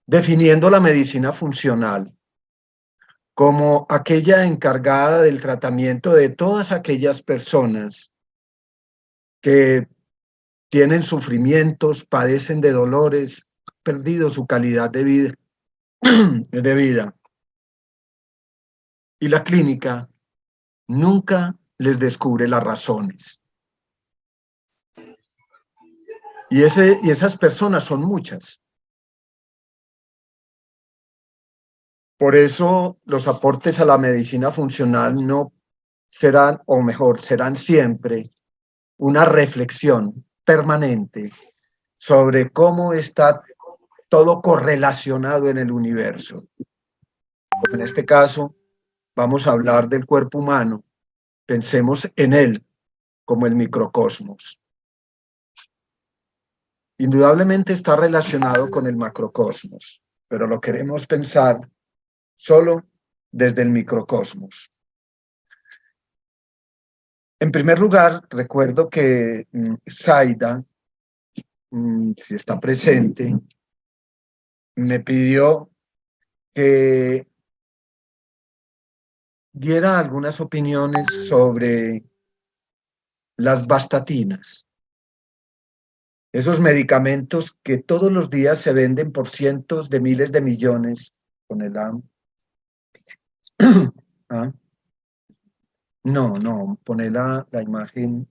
definiendo la medicina funcional como aquella encargada del tratamiento de todas aquellas personas que tienen sufrimientos, padecen de dolores, han perdido su calidad de vida, de vida. Y la clínica nunca les descubre las razones. Y esas personas son muchas. Por eso los aportes a la medicina funcional no serán, o mejor, serán siempre una reflexión permanente sobre cómo está todo correlacionado en el universo. En este caso, vamos a hablar del cuerpo humano. Pensemos en él como el microcosmos. Indudablemente está relacionado con el macrocosmos, pero lo queremos pensar solo desde el microcosmos. En primer lugar, recuerdo que Zaida, si está presente, me pidió que diera algunas opiniones sobre las bastatinas, esos medicamentos que todos los días se venden por cientos de miles de millones con el AM. ¿Ah? No, pone la imagen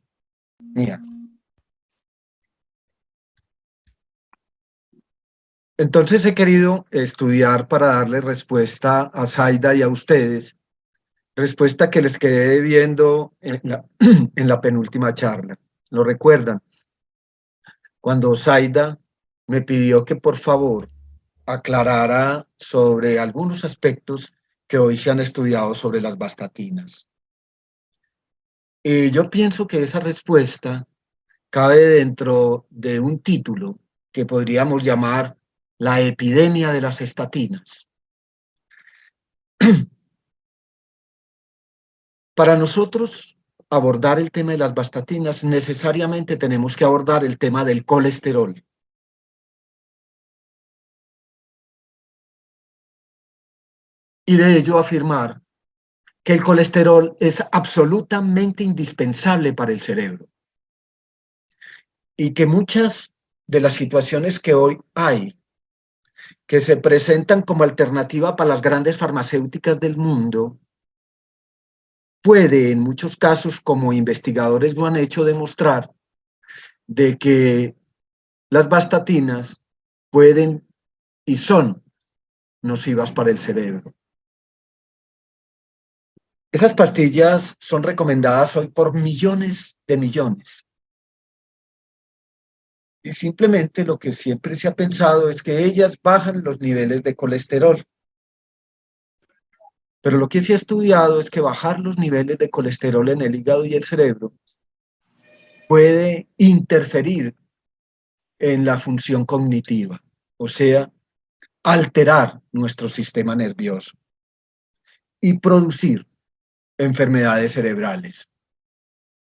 mía. Entonces he querido estudiar para darle respuesta a Zaida y a ustedes, respuesta que les quedé debiendo en la penúltima charla. ¿Lo recuerdan? Cuando Zaida me pidió que por favor aclarara sobre algunos aspectos que hoy se han estudiado sobre las bastatinas. Yo pienso que esa respuesta cabe dentro de un título que podríamos llamar la epidemia de las estatinas. Para nosotros abordar el tema de las bastatinas, necesariamente tenemos que abordar el tema del colesterol. Y de ello afirmar que el colesterol es absolutamente indispensable para el cerebro. Y que muchas de las situaciones que hoy hay, que se presentan como alternativa para las grandes farmacéuticas del mundo, puede en muchos casos, como investigadores lo han hecho, demostrar de que las bastatinas pueden y son nocivas para el cerebro. Esas pastillas son recomendadas hoy por millones de millones. Y simplemente lo que siempre se ha pensado es que ellas bajan los niveles de colesterol. Pero lo que se ha estudiado es que bajar los niveles de colesterol en el hígado y el cerebro puede interferir en la función cognitiva, o sea, alterar nuestro sistema nervioso y producir enfermedades cerebrales.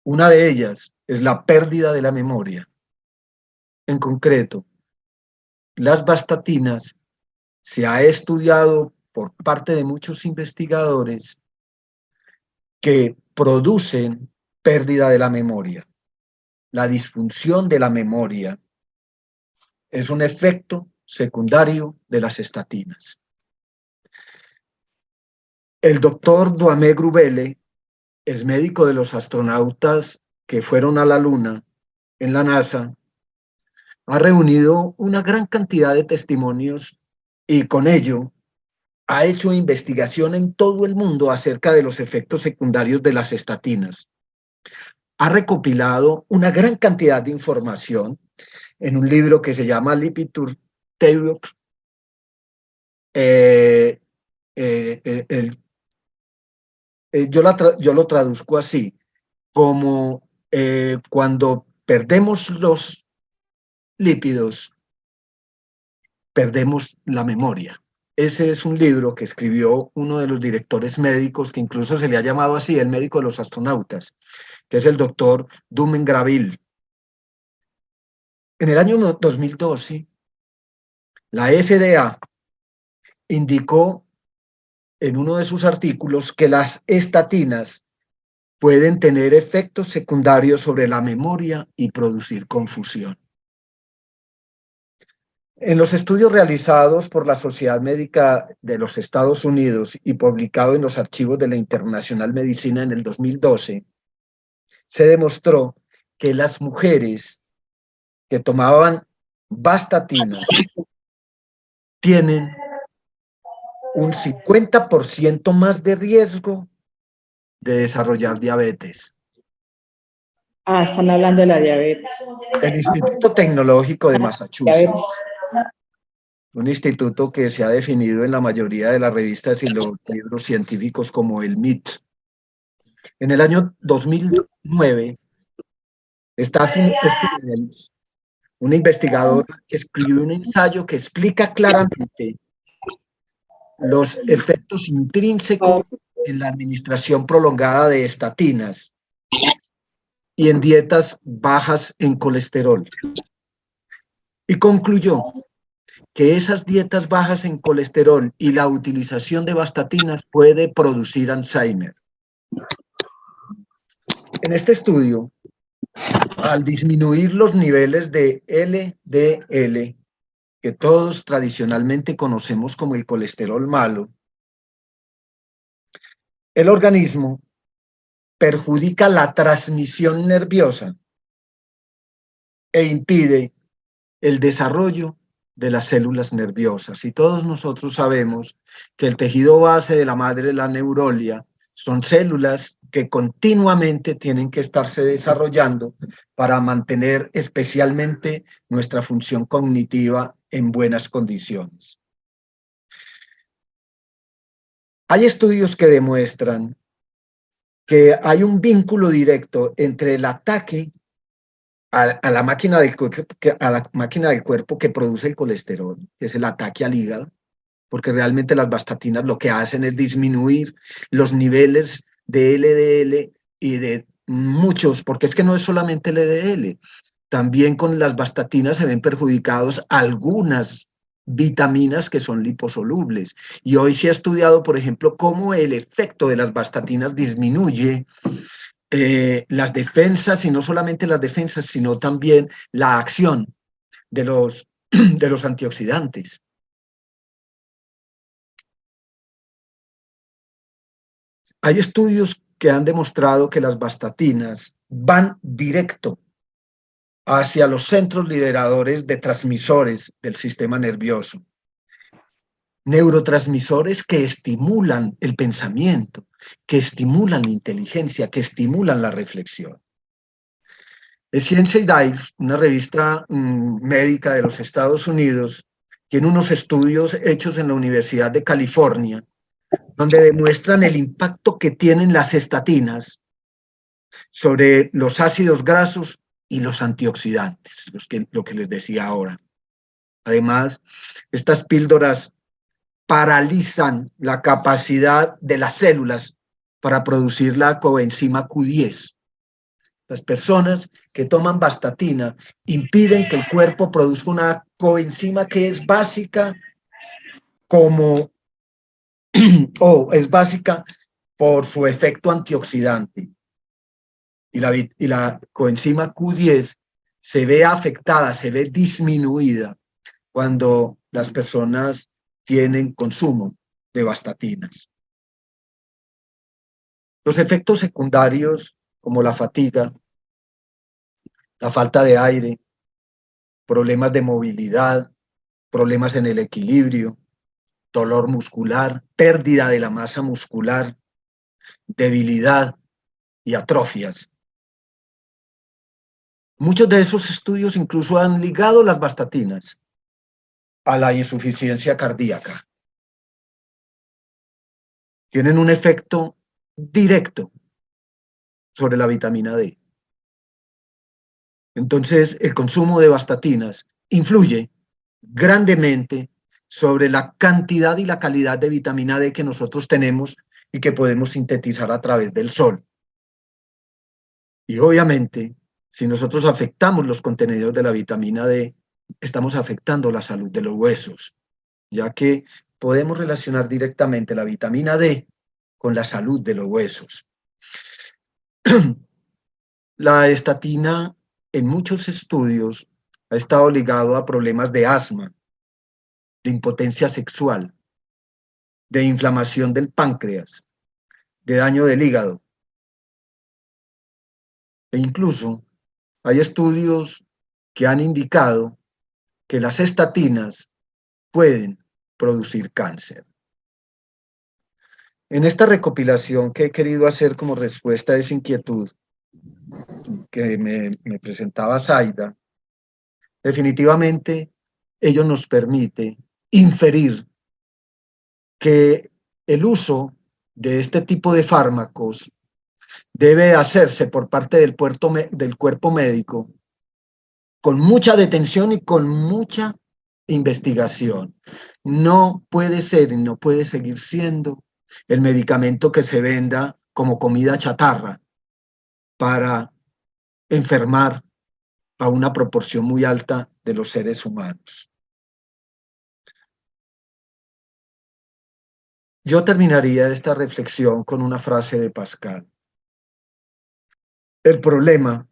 Una de ellas es la pérdida de la memoria. En concreto, las bastatinas se ha estudiado por parte de muchos investigadores que producen pérdida de la memoria. La disfunción de la memoria es un efecto secundario de las estatinas. El doctor Duhamel Grubele es médico de los astronautas que fueron a la Luna en la NASA, ha reunido una gran cantidad de testimonios y con ello ha hecho investigación en todo el mundo acerca de los efectos secundarios de las estatinas. Ha recopilado una gran cantidad de información en un libro que se llama Lipitor Theories. Yo lo traduzco así, como cuando perdemos los lípidos, perdemos la memoria. Ese es un libro que escribió uno de los directores médicos, que incluso se le ha llamado así, el médico de los astronautas, que es el doctor Dumen Graville. En el año 2012, la FDA indicó en uno de sus artículos que las estatinas pueden tener efectos secundarios sobre la memoria y producir confusión. En los estudios realizados por la Sociedad Médica de los Estados Unidos y publicado en los archivos de la Internacional Medicina en el 2012, se demostró que las mujeres que tomaban vastatinas tienen un 50% más de riesgo de desarrollar diabetes. Están hablando de la diabetes. El Instituto Tecnológico de Massachusetts, un instituto que se ha definido en la mayoría de las revistas y los libros científicos como el MIT. En el año 2009, Stephanie Wells, una investigadora, escribió un ensayo que explica claramente los efectos intrínsecos en la administración prolongada de estatinas y en dietas bajas en colesterol. Y concluyó que esas dietas bajas en colesterol y la utilización de vastatinas puede producir Alzheimer. En este estudio, al disminuir los niveles de LDL, que todos tradicionalmente conocemos como el colesterol malo, el organismo perjudica la transmisión nerviosa e impide el desarrollo de las células nerviosas. Y todos nosotros sabemos que el tejido base de la madre, la neurolia, son células que continuamente tienen que estarse desarrollando para mantener especialmente nuestra función cognitiva en buenas condiciones. Hay estudios que demuestran que hay un vínculo directo entre el ataque a la máquina del cuerpo que produce el colesterol, que es el ataque al hígado, porque realmente las vastatinas lo que hacen es disminuir los niveles de LDL y de muchos, porque es que no es solamente LDL, también con las vastatinas se ven perjudicados algunas vitaminas que son liposolubles. Y hoy se ha estudiado, por ejemplo, cómo el efecto de las vastatinas disminuye las defensas, y no solamente las defensas, sino también la acción de los antioxidantes. Hay estudios que han demostrado que las vastatinas van directo hacia los centros liberadores de transmisores del sistema nervioso. Neurotransmisores que estimulan el pensamiento, que estimulan la inteligencia, que estimulan la reflexión. Science Dive, una revista médica de los Estados Unidos, tiene unos estudios hechos en la Universidad de California, donde demuestran el impacto que tienen las estatinas sobre los ácidos grasos y los antioxidantes, lo que les decía ahora. Además, estas píldoras paralizan la capacidad de las células para producir la coenzima Q10. Las personas que toman vastatina impiden que el cuerpo produzca una coenzima que es básica como o es básica por su efecto antioxidante. Y la coenzima Q10 se ve afectada, se ve disminuida cuando las personas tienen consumo de vastatinas. Los efectos secundarios, como la fatiga, la falta de aire, problemas de movilidad, problemas en el equilibrio, dolor muscular, pérdida de la masa muscular, debilidad y atrofias. Muchos de esos estudios incluso han ligado las vastatinas a la insuficiencia cardíaca. Tienen un efecto directo sobre la vitamina D. Entonces, el consumo de vastatinas influye grandemente sobre la cantidad y la calidad de vitamina D que nosotros tenemos y que podemos sintetizar a través del sol. Y obviamente, si nosotros afectamos los contenidos de la vitamina D, estamos afectando la salud de los huesos, ya que podemos relacionar directamente la vitamina D con la salud de los huesos. La estatina en muchos estudios ha estado ligado a problemas de asma, de impotencia sexual, de inflamación del páncreas, de daño del hígado. E incluso hay estudios que han indicado que las estatinas pueden producir cáncer. En esta recopilación que he querido hacer como respuesta a esa inquietud que me presentaba Zaida, definitivamente ello nos permite inferir que el uso de este tipo de fármacos debe hacerse por parte del cuerpo médico con mucha detención y con mucha investigación. No puede ser y no puede seguir siendo el medicamento que se venda como comida chatarra para enfermar a una proporción muy alta de los seres humanos. Yo terminaría esta reflexión con una frase de Pascal. El problema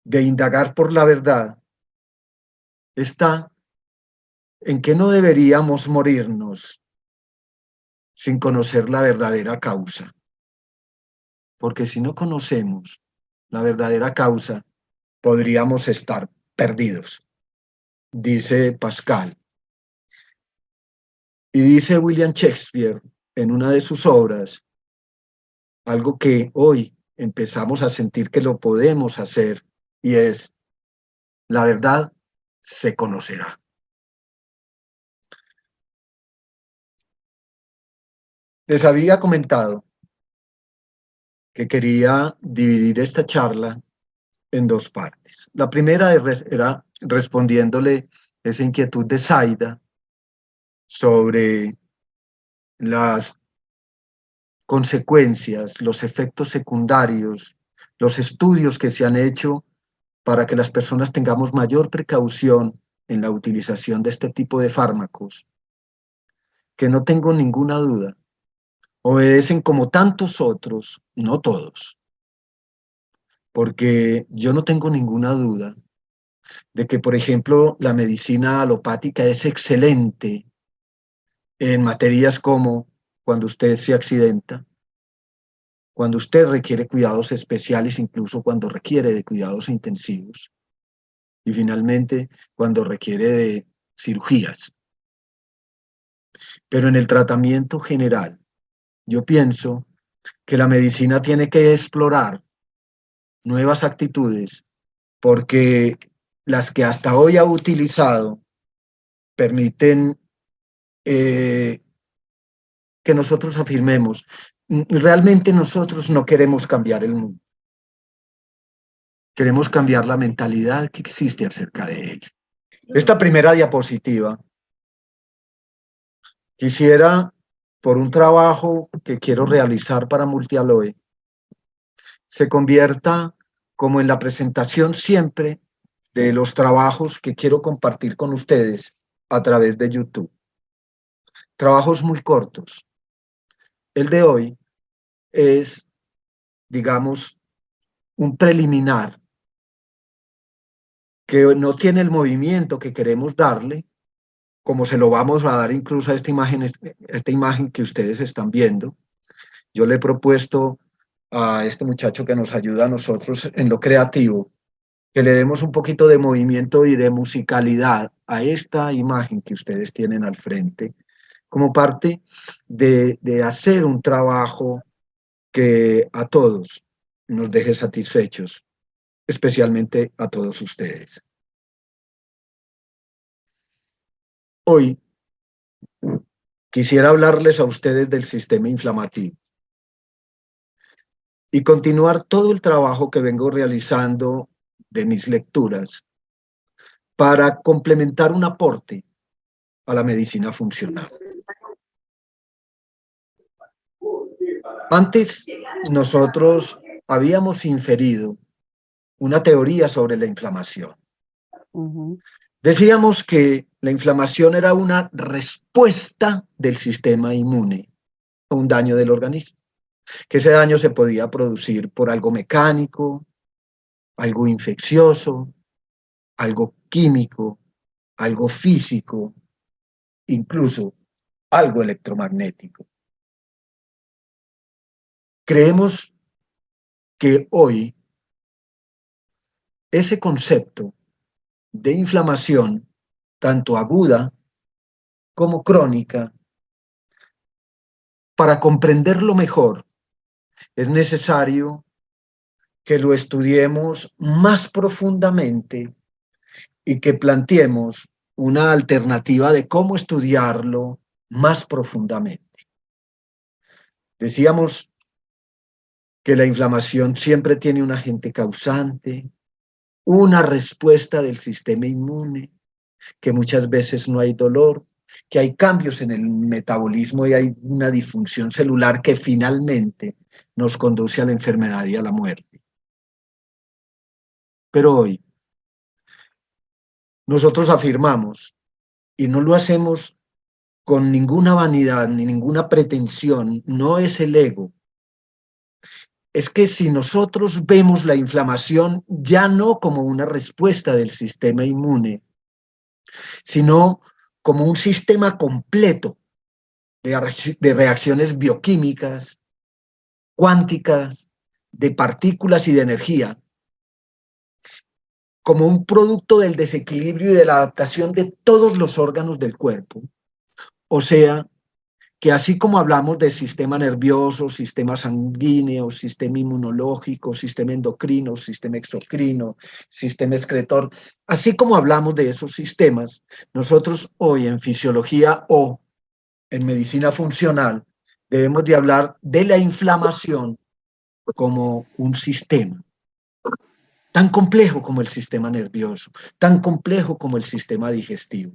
de indagar por la verdad está en que no deberíamos morirnos sin conocer la verdadera causa. Porque si no conocemos la verdadera causa, podríamos estar perdidos, dice Pascal. Y dice William Shakespeare en una de sus obras, algo que hoy empezamos a sentir que lo podemos hacer, y es, la verdad se conocerá. Les había comentado que quería dividir esta charla en dos partes. La primera era respondiéndole esa inquietud de Zaida sobre las consecuencias, los efectos secundarios, los estudios que se han hecho para que las personas tengamos mayor precaución en la utilización de este tipo de fármacos, que no tengo ninguna duda, obedecen como tantos otros, no todos, porque yo no tengo ninguna duda de que, por ejemplo, la medicina alopática es excelente en materias como cuando usted se accidenta, cuando usted requiere cuidados especiales, incluso cuando requiere de cuidados intensivos, y finalmente cuando requiere de cirugías. Pero en el tratamiento general, yo pienso que la medicina tiene que explorar nuevas actitudes, porque las que hasta hoy ha utilizado permiten que nosotros afirmemos, realmente nosotros no queremos cambiar el mundo, queremos cambiar la mentalidad que existe acerca de él. Esta primera diapositiva, quisiera, por un trabajo que quiero realizar para Multialoe, se convierta como en la presentación siempre de los trabajos que quiero compartir con ustedes a través de YouTube. Trabajos muy cortos. El de hoy es, digamos, un preliminar que no tiene el movimiento que queremos darle, como se lo vamos a dar incluso a esta imagen que ustedes están viendo. Yo le he propuesto a este muchacho que nos ayuda a nosotros en lo creativo, que le demos un poquito de movimiento y de musicalidad a esta imagen que ustedes tienen al frente, como parte de hacer un trabajo que a todos nos deje satisfechos, especialmente a todos ustedes. Hoy quisiera hablarles a ustedes del sistema inflamativo y continuar todo el trabajo que vengo realizando de mis lecturas para complementar un aporte a la medicina funcional. Antes nosotros habíamos inferido una teoría sobre la inflamación. Decíamos que La inflamación era una respuesta del sistema inmune a un daño del organismo, que ese daño se podía producir por algo mecánico, algo infeccioso, algo químico, algo físico, incluso algo electromagnético. Creemos que hoy ese concepto de inflamación, tanto aguda como crónica, para comprenderlo mejor, es necesario que lo estudiemos más profundamente y que planteemos una alternativa de cómo estudiarlo más profundamente. Decíamos que la inflamación siempre tiene un agente causante, una respuesta del sistema inmune, que muchas veces no hay dolor, que hay cambios en el metabolismo y hay una disfunción celular que finalmente nos conduce a la enfermedad y a la muerte. Pero hoy nosotros afirmamos, y no lo hacemos con ninguna vanidad ni ninguna pretensión, no es el ego, es que si nosotros vemos la inflamación ya no como una respuesta del sistema inmune, sino como un sistema completo de reacciones bioquímicas, cuánticas, de partículas y de energía, como un producto del desequilibrio y de la adaptación de todos los órganos del cuerpo. O sea, que así como hablamos de sistema nervioso, sistema sanguíneo, sistema inmunológico, sistema endocrino, sistema exocrino, sistema excretor, así como hablamos de esos sistemas, nosotros hoy en fisiología o en medicina funcional debemos de hablar de la inflamación como un sistema tan complejo como el sistema nervioso, tan complejo como el sistema digestivo.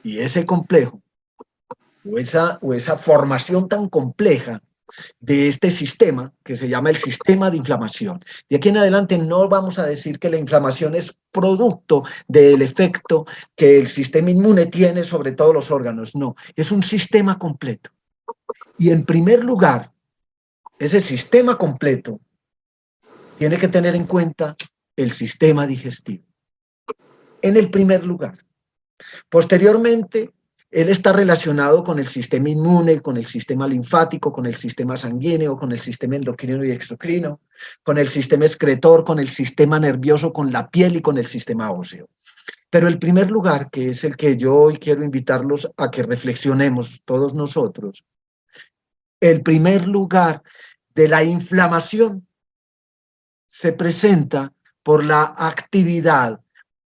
Y ese complejo o esa formación tan compleja de este sistema, que se llama el sistema de inflamación. De aquí en adelante no vamos a decir que la inflamación es producto del efecto que el sistema inmune tiene sobre todos los órganos, no, es un sistema completo. Y en primer lugar, ese sistema completo tiene que tener en cuenta el sistema digestivo. En el primer lugar. Posteriormente, él está relacionado con el sistema inmune, con el sistema linfático, con el sistema sanguíneo, con el sistema endocrino y exocrino, con el sistema excretor, con el sistema nervioso, con la piel y con el sistema óseo. Pero el primer lugar, que es el que yo hoy quiero invitarlos a que reflexionemos todos nosotros, el primer lugar de la inflamación se presenta por la actividad,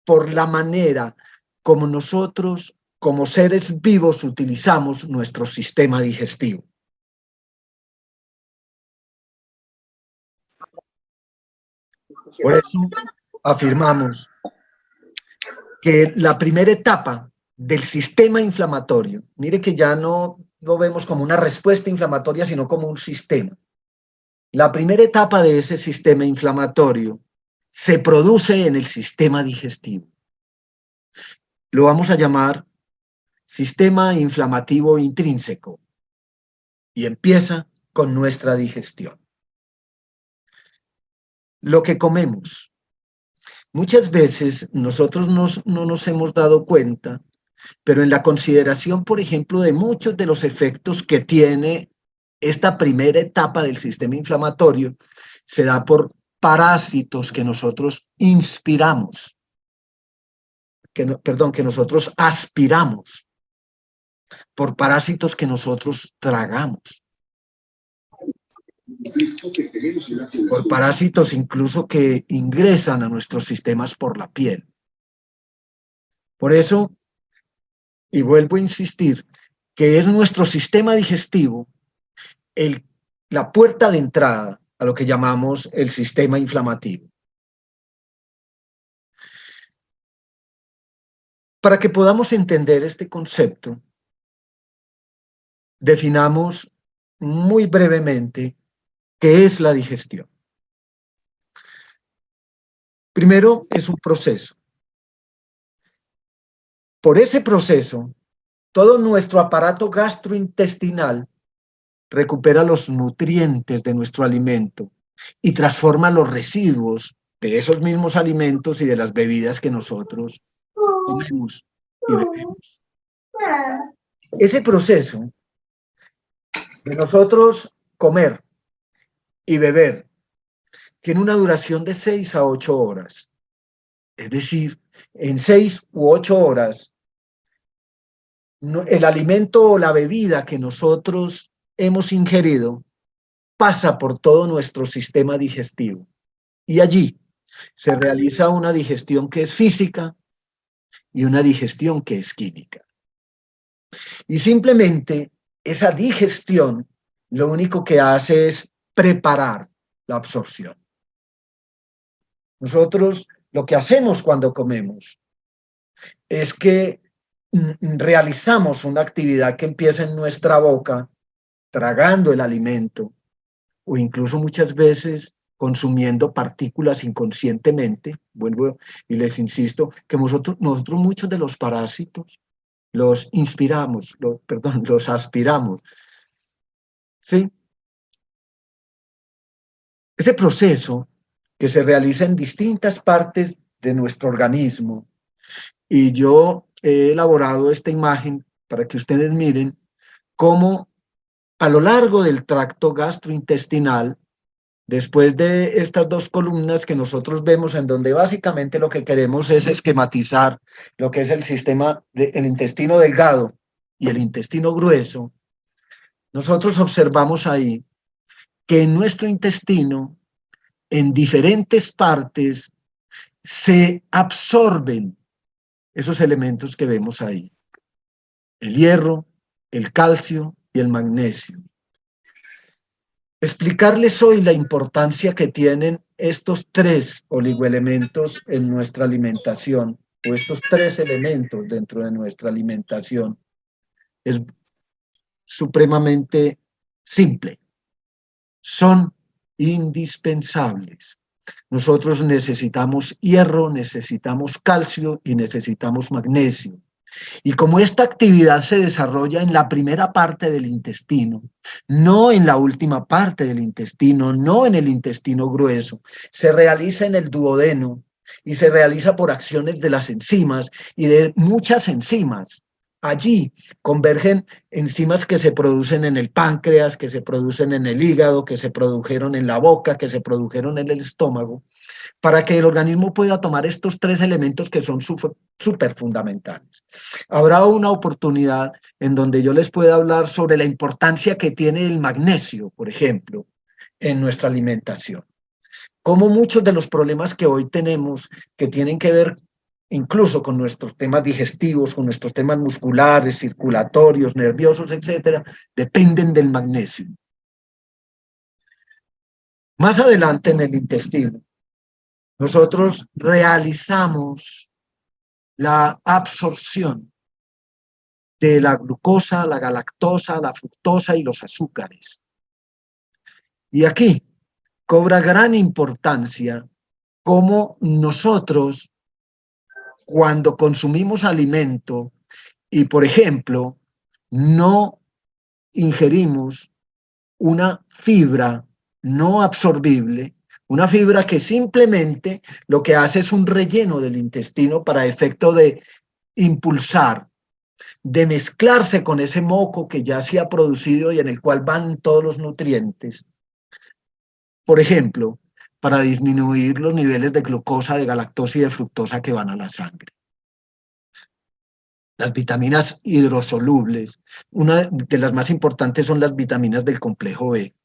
por la manera como nosotros, como seres vivos, utilizamos nuestro sistema digestivo. Por eso afirmamos que la primera etapa del sistema inflamatorio, mire que ya no lo vemos como una respuesta inflamatoria, sino como un sistema. La primera etapa de ese sistema inflamatorio se produce en el sistema digestivo. Lo vamos a llamar sistema inflamativo intrínseco y empieza con nuestra digestión. Lo que comemos. Muchas veces nosotros no nos hemos dado cuenta, pero en la consideración, por ejemplo, de muchos de los efectos que tiene esta primera etapa del sistema inflamatorio, se da por parásitos que nosotros inspiramos, que nosotros aspiramos, por parásitos que nosotros tragamos, por parásitos incluso que ingresan a nuestros sistemas por la piel. Por eso, y vuelvo a insistir, que es nuestro sistema digestivo la puerta de entrada a lo que llamamos el sistema inflamativo. Para que podamos entender este concepto, definamos muy brevemente qué es la digestión. Primero, es un proceso. Por ese proceso, todo nuestro aparato gastrointestinal recupera los nutrientes de nuestro alimento y transforma los residuos de esos mismos alimentos y de las bebidas que nosotros comemos y bebemos. Ese proceso de nosotros comer y beber tiene una duración de 6 a 8 horas. Es decir, en 6 u 8 horas, el alimento o la bebida que nosotros hemos ingerido pasa por todo nuestro sistema digestivo. Y allí se realiza una digestión que es física y una digestión que es química. Y simplemente esa digestión lo único que hace es preparar la absorción. Nosotros lo que hacemos cuando comemos es que realizamos una actividad que empieza en nuestra boca, tragando el alimento, o incluso muchas veces consumiendo partículas inconscientemente. Vuelvo y les insisto que nosotros muchos de los parásitos los inspiramos, los aspiramos. ¿Sí? Ese proceso que se realiza en distintas partes de nuestro organismo, y yo he elaborado esta imagen para que ustedes miren cómo a lo largo del tracto gastrointestinal, después de estas dos columnas que nosotros vemos, en donde básicamente lo que queremos es esquematizar lo que es el sistema del intestino delgado y el intestino grueso, nosotros observamos ahí que en nuestro intestino, en diferentes partes, se absorben esos elementos que vemos ahí: el hierro, el calcio y el magnesio. Explicarles hoy la importancia que tienen estos tres oligoelementos en nuestra alimentación, o estos tres elementos dentro de nuestra alimentación, es supremamente simple. Son indispensables. Nosotros necesitamos hierro, necesitamos calcio y necesitamos magnesio. Y como esta actividad se desarrolla en la primera parte del intestino, no en la última parte del intestino, no en el intestino grueso, se realiza en el duodeno y se realiza por acciones de las enzimas y de muchas enzimas. Allí convergen enzimas que se producen en el páncreas, que se producen en el hígado, que se produjeron en la boca, que se produjeron en el estómago, para que el organismo pueda tomar estos tres elementos que son súper fundamentales. Habrá una oportunidad en donde yo les pueda hablar sobre la importancia que tiene el magnesio, por ejemplo, en nuestra alimentación. Como muchos de los problemas que hoy tenemos, que tienen que ver incluso con nuestros temas digestivos, con nuestros temas musculares, circulatorios, nerviosos, etcétera, dependen del magnesio. Más adelante en el intestino, nosotros realizamos la absorción de la glucosa, la galactosa, la fructosa y los azúcares. Y aquí cobra gran importancia cómo nosotros, cuando consumimos alimento y, por ejemplo, no ingerimos una fibra no absorbible, una fibra que simplemente lo que hace es un relleno del intestino para efecto de impulsar, de mezclarse con ese moco que ya se ha producido y en el cual van todos los nutrientes. Por ejemplo, para disminuir los niveles de glucosa, de galactosa y de fructosa que van a la sangre. Las vitaminas hidrosolubles, una de las más importantes son las vitaminas del complejo B.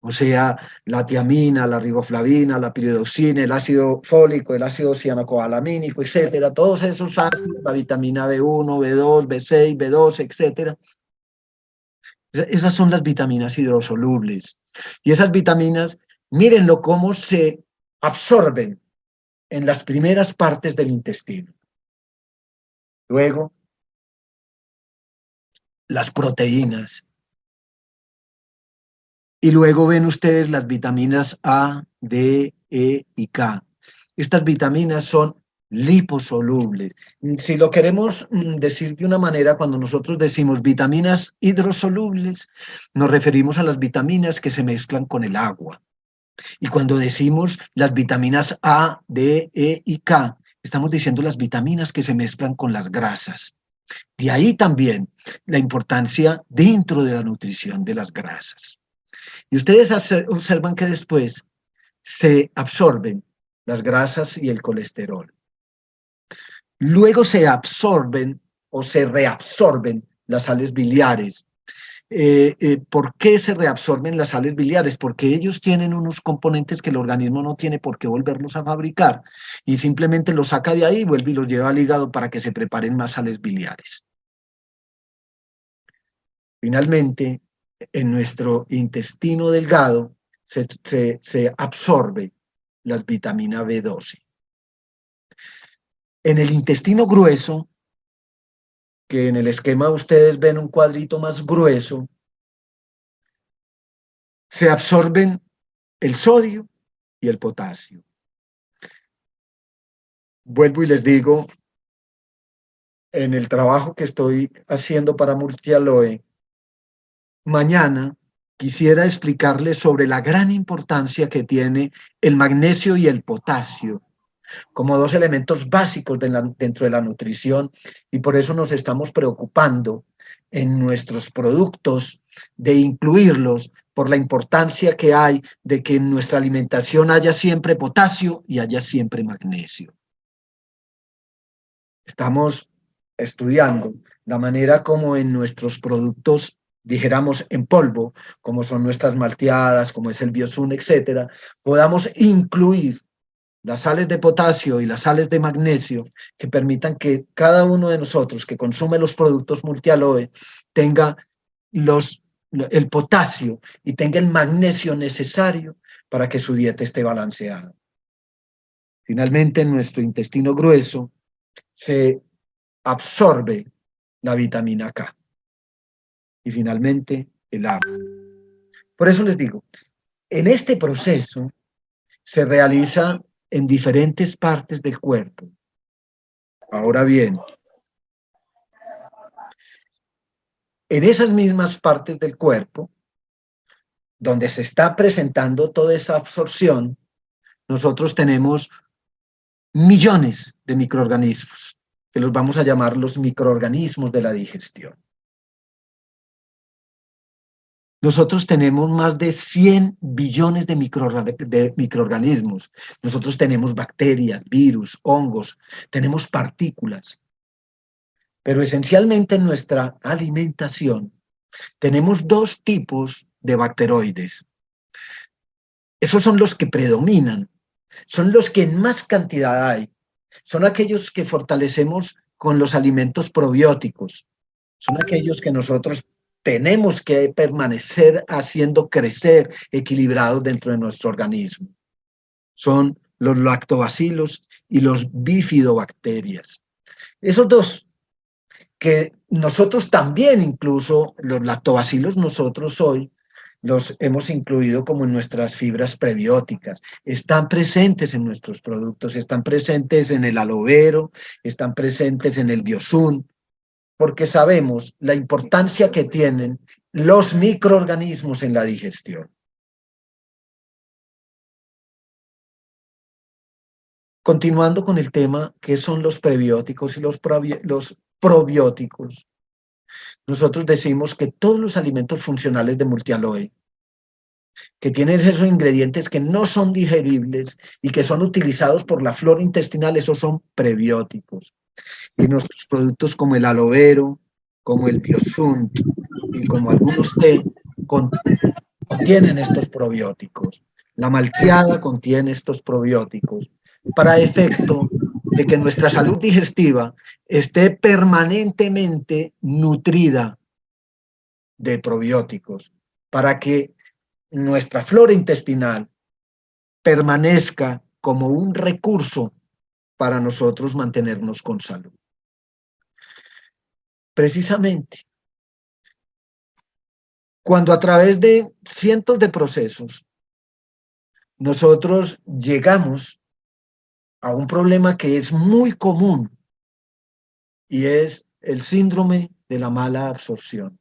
O sea, la tiamina, la riboflavina, la piridoxina, el ácido fólico, el ácido cianocobalamínico, etcétera, todos esos ácidos, la vitamina B1, B2, B6, B12, etcétera. Esas son las vitaminas hidrosolubles. Y esas vitaminas, mírenlo cómo se absorben en las primeras partes del intestino. Luego, las proteínas. Y luego ven ustedes las vitaminas A, D, E y K. Estas vitaminas son liposolubles. Si lo queremos decir de una manera, cuando nosotros decimos vitaminas hidrosolubles, nos referimos a las vitaminas que se mezclan con el agua. Y cuando decimos las vitaminas A, D, E y K, estamos diciendo las vitaminas que se mezclan con las grasas. De ahí también la importancia dentro de la nutrición de las grasas. Y ustedes observan que después se absorben las grasas y el colesterol. Luego se absorben o se reabsorben las sales biliares. ¿Por qué se reabsorben las sales biliares? Porque ellos tienen unos componentes que el organismo no tiene por qué volverlos a fabricar y simplemente los saca de ahí, vuelve y los lleva al hígado para que se preparen más sales biliares. Finalmente, en nuestro intestino delgado se absorbe las vitaminas B12. En el intestino grueso, que en el esquema ustedes ven un cuadrito más grueso, se absorben el sodio y el potasio. Vuelvo y les digo, en el trabajo que estoy haciendo para Multialoe, mañana quisiera explicarles sobre la gran importancia que tiene el magnesio y el potasio como dos elementos básicos dentro de la nutrición, y por eso nos estamos preocupando en nuestros productos de incluirlos por la importancia que hay de que en nuestra alimentación haya siempre potasio y haya siempre magnesio. Estamos estudiando la manera como en nuestros productos, dijéramos en polvo, como son nuestras malteadas, como es el Biosun, etcétera, podamos incluir las sales de potasio y las sales de magnesio que permitan que cada uno de nosotros que consume los productos Multialoe tenga el potasio y tenga el magnesio necesario para que su dieta esté balanceada. Finalmente, en nuestro intestino grueso se absorbe la vitamina K y finalmente el agua. Por eso les digo, en este proceso se realiza en diferentes partes del cuerpo. Ahora bien, en esas mismas partes del cuerpo, donde se está presentando toda esa absorción, nosotros tenemos millones de microorganismos, que los vamos a llamar los microorganismos de la digestión. Nosotros tenemos más de 100 billones de microorganismos. Nosotros tenemos bacterias, virus, hongos, tenemos partículas. Pero esencialmente en nuestra alimentación tenemos dos tipos de bacteroides. Esos son los que predominan, son los que en más cantidad hay. Son aquellos que fortalecemos con los alimentos probióticos. Son aquellos que nosotros tenemos que permanecer haciendo crecer equilibrados dentro de nuestro organismo. Son los lactobacilos y los bifidobacterias. Esos dos que nosotros también, incluso los lactobacilos, nosotros hoy los hemos incluido como en nuestras fibras prebióticas. Están presentes en nuestros productos, están presentes en el aloe vera, están presentes en el Biosun, porque sabemos la importancia que tienen los microorganismos en la digestión. Continuando con el tema, ¿qué son los prebióticos y los probióticos? Nosotros decimos que todos los alimentos funcionales de Multialoe, que tienen esos ingredientes que no son digeribles y que son utilizados por la flora intestinal, esos son prebióticos. Y nuestros productos como el aloe vera, como el Biosun y como algunos té contienen estos probióticos. La malteada contiene estos probióticos para efecto de que nuestra salud digestiva esté permanentemente nutrida de probióticos, para que nuestra flora intestinal permanezca como un recurso para nosotros mantenernos con salud. Precisamente, cuando a través de cientos de procesos nosotros llegamos a un problema que es muy común y es el síndrome de la mala absorción,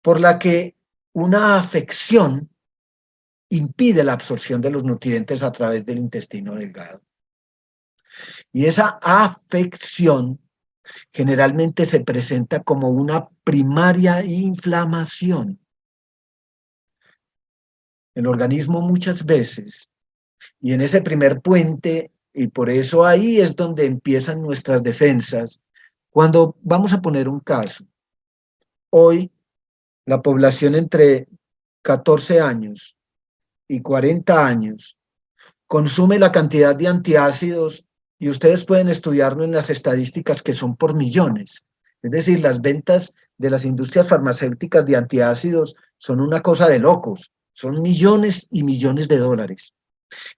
por la que una afección impide la absorción de los nutrientes a través del intestino delgado. Y esa afección generalmente se presenta como una primaria inflamación. El organismo muchas veces, y en ese primer puente, y por eso ahí es donde empiezan nuestras defensas, cuando vamos a poner un caso, hoy la población entre 14 años y 40 años consume la cantidad de antiácidos, y ustedes pueden estudiarlo en las estadísticas que son por millones. Es decir, las ventas de las industrias farmacéuticas de antiácidos son una cosa de locos, son millones y millones de dólares.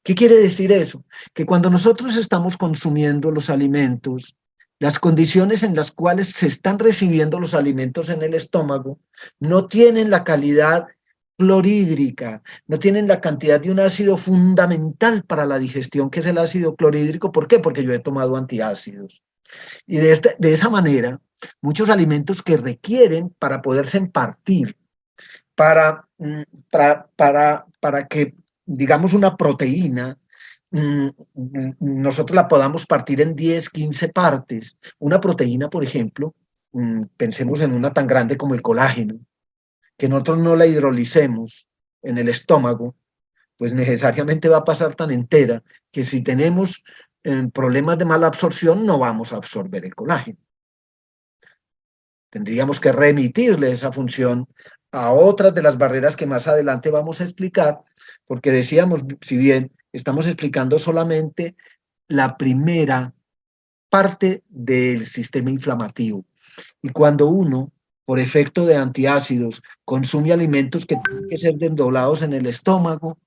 ¿Qué quiere decir eso? Que cuando nosotros estamos consumiendo los alimentos, las condiciones en las cuales se están recibiendo los alimentos en el estómago no tienen la calidad clorhídrica, no tienen la cantidad de un ácido fundamental para la digestión, que es el ácido clorhídrico. ¿Por qué? Porque yo he tomado antiácidos. Y de esa manera, muchos alimentos que requieren para poderse impartir, para, para que, digamos, una proteína, nosotros la podamos partir en 10, 15 partes. Una proteína, por ejemplo, pensemos en una tan grande como el colágeno, que nosotros no la hidrolicemos en el estómago, pues necesariamente va a pasar tan entera que si tenemos problemas de mala absorción no vamos a absorber el colágeno. Tendríamos que remitirle esa función a otras de las barreras que más adelante vamos a explicar, porque decíamos, si bien estamos explicando solamente la primera parte del sistema inflamativo, y cuando uno, por efecto de antiácidos, consume alimentos que tienen que ser desdoblados en el estómago,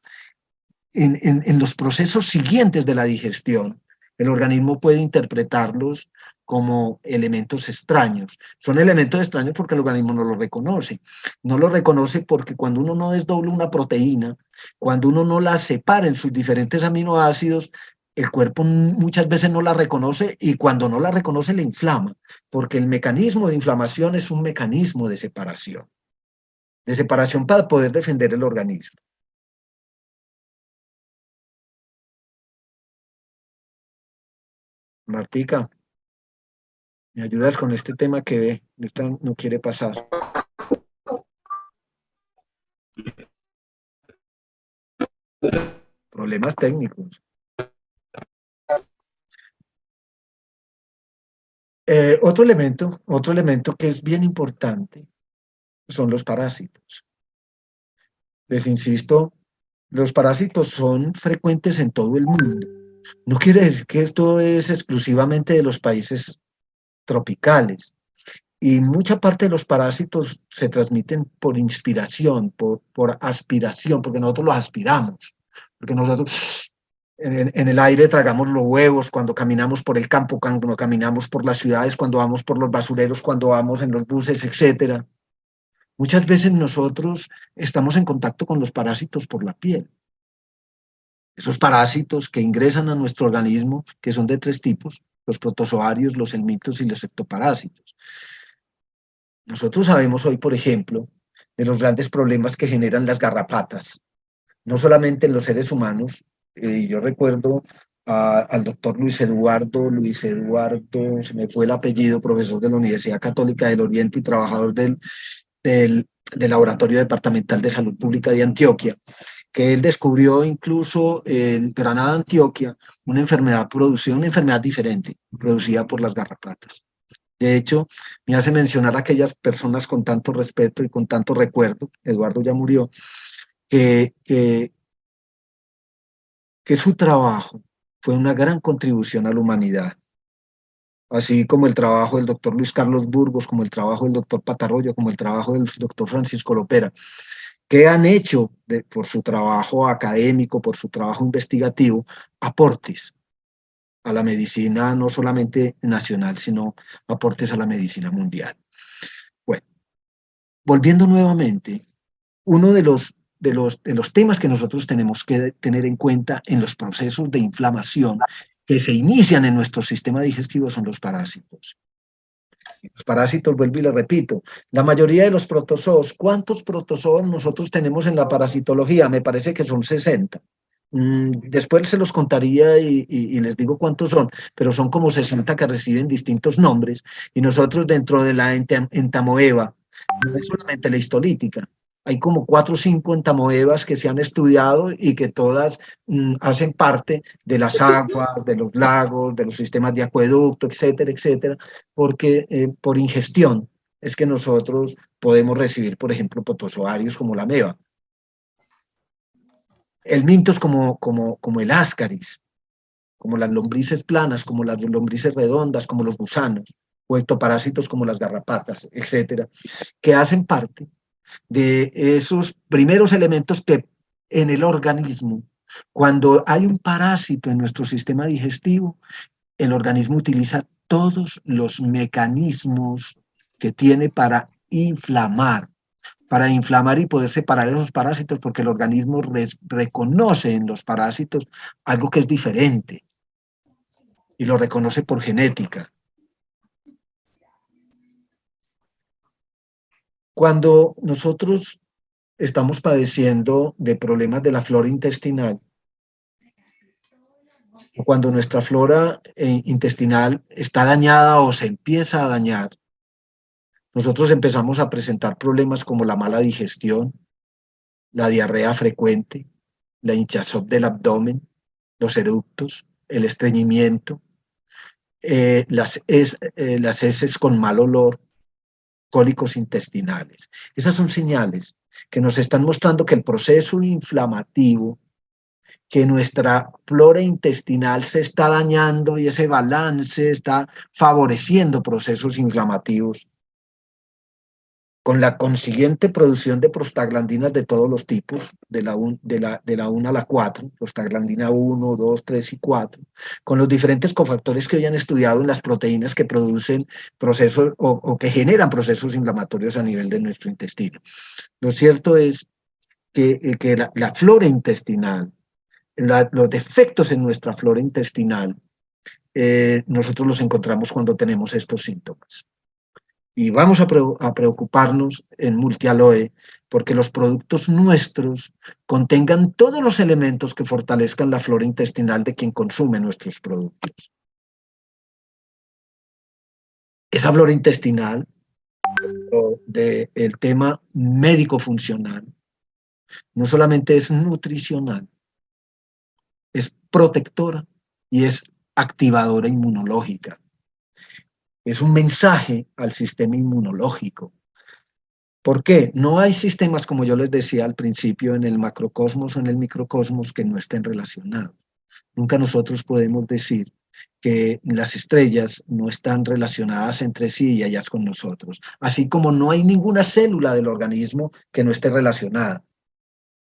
en los procesos siguientes de la digestión, el organismo puede interpretarlos como elementos extraños. Son elementos extraños porque el organismo no los reconoce. No los reconoce porque cuando uno no desdobla una proteína, cuando uno no la separa en sus diferentes aminoácidos, el cuerpo muchas veces no la reconoce, y cuando no la reconoce le inflama, porque el mecanismo de inflamación es un mecanismo de separación para poder defender el organismo. Martica, ¿me ayudas con este tema que ve? Esta no quiere pasar. Problemas técnicos. Otro elemento que es bien importante son los parásitos. Les insisto, los parásitos son frecuentes en todo el mundo. No quiere decir que esto es exclusivamente de los países tropicales. Y mucha parte de los parásitos se transmiten por inspiración, por aspiración, porque nosotros los aspiramos, porque nosotros en el aire tragamos los huevos cuando caminamos por el campo, cuando caminamos por las ciudades, cuando vamos por los basureros, cuando vamos en los buses, etcétera. Muchas veces nosotros estamos en contacto con los parásitos por la piel. Esos parásitos que ingresan a nuestro organismo, que son de tres tipos: los protozoarios, los helmintos y los ectoparásitos. Nosotros sabemos hoy, por ejemplo, de los grandes problemas que generan las garrapatas, no solamente en los seres humanos. Yo recuerdo al doctor Luis Eduardo, se me fue el apellido, profesor de la Universidad Católica del Oriente y trabajador del Laboratorio Departamental de Salud Pública de Antioquia, que él descubrió incluso en Granada, Antioquia, una enfermedad diferente, producida por las garrapatas. De hecho, me hace mencionar a aquellas personas con tanto respeto y con tanto recuerdo, Eduardo ya murió, que, que, que su trabajo fue una gran contribución a la humanidad, así como el trabajo del doctor Luis Carlos Burgos, como el trabajo del doctor Patarroyo, como el trabajo del doctor Francisco Lopera, que han hecho por su trabajo académico, por su trabajo investigativo, aportes a la medicina no solamente nacional, sino aportes a la medicina mundial. Bueno, volviendo nuevamente, uno de los de los temas que nosotros tenemos que tener en cuenta en los procesos de inflamación que se inician en nuestro sistema digestivo son los parásitos. Los parásitos, vuelvo y le repito, la mayoría de los protozoos, ¿cuántos protozoos nosotros tenemos en la parasitología? Me parece que son 60. Después se los contaría y les digo cuántos son, pero son como 60 que reciben distintos nombres, y nosotros dentro de la entamoeba, no es solamente la histolítica, hay como 4 o 5 entamoebas que se han estudiado y que todas hacen parte de las aguas, de los lagos, de los sistemas de acueducto, etcétera, etcétera, porque por ingestión es que nosotros podemos recibir, por ejemplo, protozoarios como la ameba. El mintos como el ascaris, como las lombrices planas, como las lombrices redondas, como los gusanos, o ectoparásitos como las garrapatas, etcétera, que hacen parte de esos primeros elementos que en el organismo, cuando hay un parásito en nuestro sistema digestivo, el organismo utiliza todos los mecanismos que tiene para inflamar y poder separar esos parásitos, porque el organismo reconoce en los parásitos algo que es diferente y lo reconoce por genética. Cuando nosotros estamos padeciendo de problemas de la flora intestinal, o cuando nuestra flora intestinal está dañada o se empieza a dañar, nosotros empezamos a presentar problemas como la mala digestión, la diarrea frecuente, la hinchazón del abdomen, los eructos, el estreñimiento, las heces con mal olor, cólicos intestinales. Esas son señales que nos están mostrando que el proceso inflamativo, que nuestra flora intestinal se está dañando y ese balance está favoreciendo procesos inflamativos, con la consiguiente producción de prostaglandinas de todos los tipos, de la 1 a la 4, prostaglandina 1, 2, 3 y 4, con los diferentes cofactores que hoy han estudiado en las proteínas que producen procesos o que generan procesos inflamatorios a nivel de nuestro intestino. Lo cierto es que la flora intestinal, los defectos en nuestra flora intestinal, nosotros los encontramos cuando tenemos estos síntomas. Y vamos a preocuparnos en Multialoe porque los productos nuestros contengan todos los elementos que fortalezcan la flora intestinal de quien consume nuestros productos. Esa flora intestinal, del tema médico-funcional, no solamente es nutricional, es protectora y es activadora inmunológica. Es un mensaje al sistema inmunológico. ¿Por qué? No hay sistemas, como yo les decía al principio, en el macrocosmos o en el microcosmos que no estén relacionados. Nunca nosotros podemos decir que las estrellas no están relacionadas entre sí y ellas con nosotros. Así como no hay ninguna célula del organismo que no esté relacionada.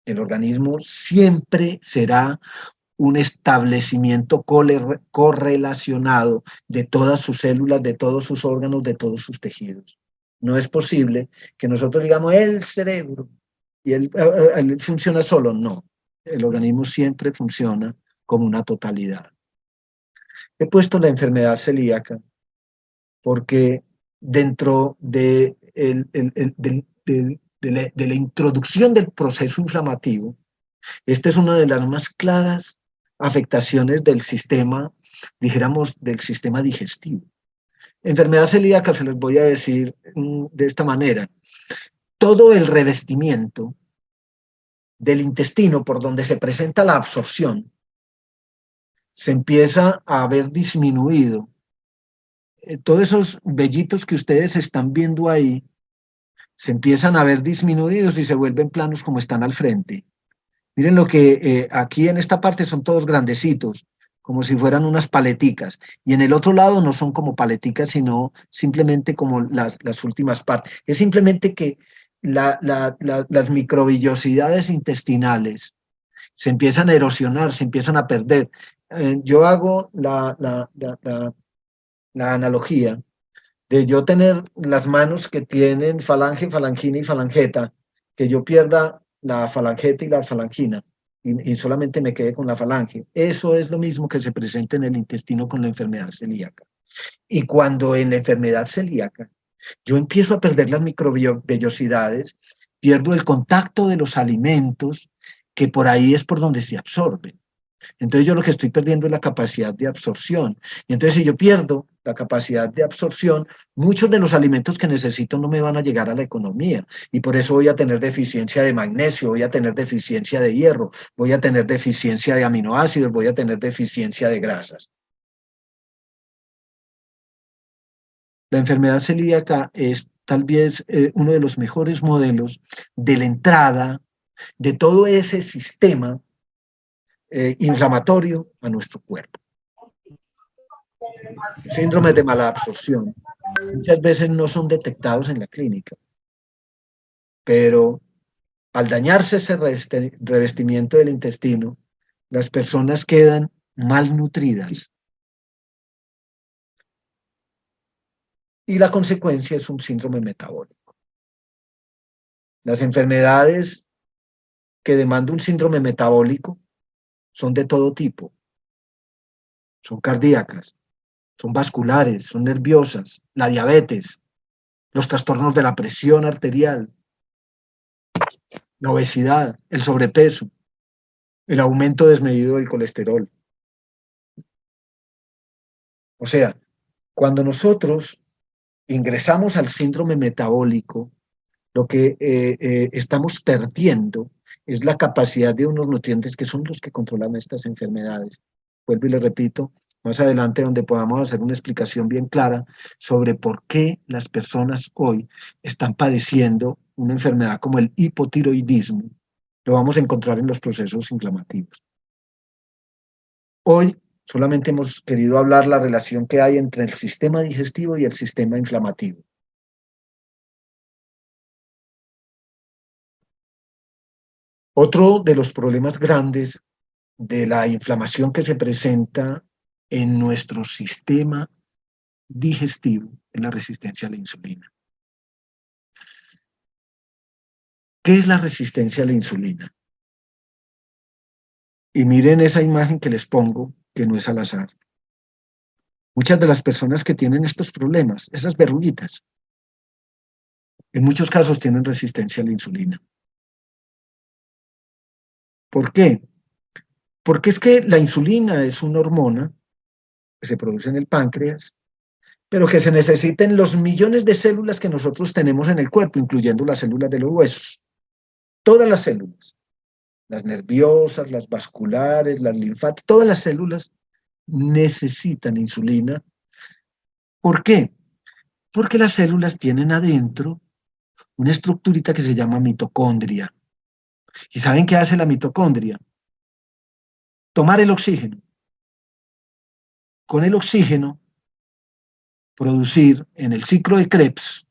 El organismo siempre será un establecimiento correlacionado de todas sus células, de todos sus órganos, de todos sus tejidos. No es posible que nosotros digamos el cerebro y él funciona solo. No, el organismo siempre funciona como una totalidad. He puesto la enfermedad celíaca porque dentro de la introducción del proceso inflamativo, esta es una de las más claras afectaciones del sistema, dijéramos, del sistema digestivo. Enfermedad celíaca se les voy a decir de esta manera. Todo el revestimiento del intestino por donde se presenta la absorción se empieza a ver disminuido. Todos esos vellitos que ustedes están viendo ahí se empiezan a ver disminuidos y se vuelven planos como están al frente. Miren lo que aquí en esta parte son todos grandecitos, como si fueran unas paleticas. Y en el otro lado no son como paleticas, sino simplemente como las últimas partes. Es simplemente que las microvillosidades intestinales se empiezan a erosionar, se empiezan a perder. Yo hago la analogía de yo tener las manos que tienen falange, falangina y falangeta, que yo pierda la falangeta y la falangina, y solamente me quedé con la falange. Eso es lo mismo que se presenta en el intestino con la enfermedad celíaca. Y cuando en la enfermedad celíaca yo empiezo a perder las microvellosidades, pierdo el contacto de los alimentos, que por ahí es por donde se absorben. Entonces yo lo que estoy perdiendo es la capacidad de absorción. Y entonces si yo pierdo la capacidad de absorción, muchos de los alimentos que necesito no me van a llegar a la economía. Y por eso voy a tener deficiencia de magnesio, voy a tener deficiencia de hierro, voy a tener deficiencia de aminoácidos, voy a tener deficiencia de grasas. La enfermedad celíaca es tal vez uno de los mejores modelos de la entrada de todo ese sistema inflamatorio a nuestro cuerpo. Síndromes de mala absorción muchas veces no son detectados en la clínica, pero al dañarse ese revestimiento del intestino, las personas quedan malnutridas. Y la consecuencia es un síndrome metabólico. Las enfermedades que demandan un síndrome metabólico son de todo tipo. Son cardíacas, son vasculares, son nerviosas, la diabetes, los trastornos de la presión arterial, la obesidad, el sobrepeso, el aumento desmedido del colesterol. O sea, cuando nosotros ingresamos al síndrome metabólico, lo que estamos perdiendo es la capacidad de unos nutrientes que son los que controlan estas enfermedades. Vuelvo y le repito, más adelante donde podamos hacer una explicación bien clara sobre por qué las personas hoy están padeciendo una enfermedad como el hipotiroidismo, lo vamos a encontrar en los procesos inflamativos. Hoy solamente hemos querido hablar la relación que hay entre el sistema digestivo y el sistema inflamativo. Otro de los problemas grandes de la inflamación que se presenta en nuestro sistema digestivo es la resistencia a la insulina. ¿Qué es la resistencia a la insulina? Y miren esa imagen que les pongo, que no es al azar. Muchas de las personas que tienen estos problemas, esas verruguitas, en muchos casos tienen resistencia a la insulina. ¿Por qué? Porque es que la insulina es una hormona que se produce en el páncreas, pero que se necesita en los millones de células que nosotros tenemos en el cuerpo, incluyendo las células de los huesos. Todas las células, las nerviosas, las vasculares, las linfáticas, todas las células necesitan insulina. ¿Por qué? Porque las células tienen adentro una estructurita que se llama mitocondria. ¿Y saben qué hace la mitocondria? Tomar el oxígeno. Con el oxígeno, producir en el ciclo de Krebs,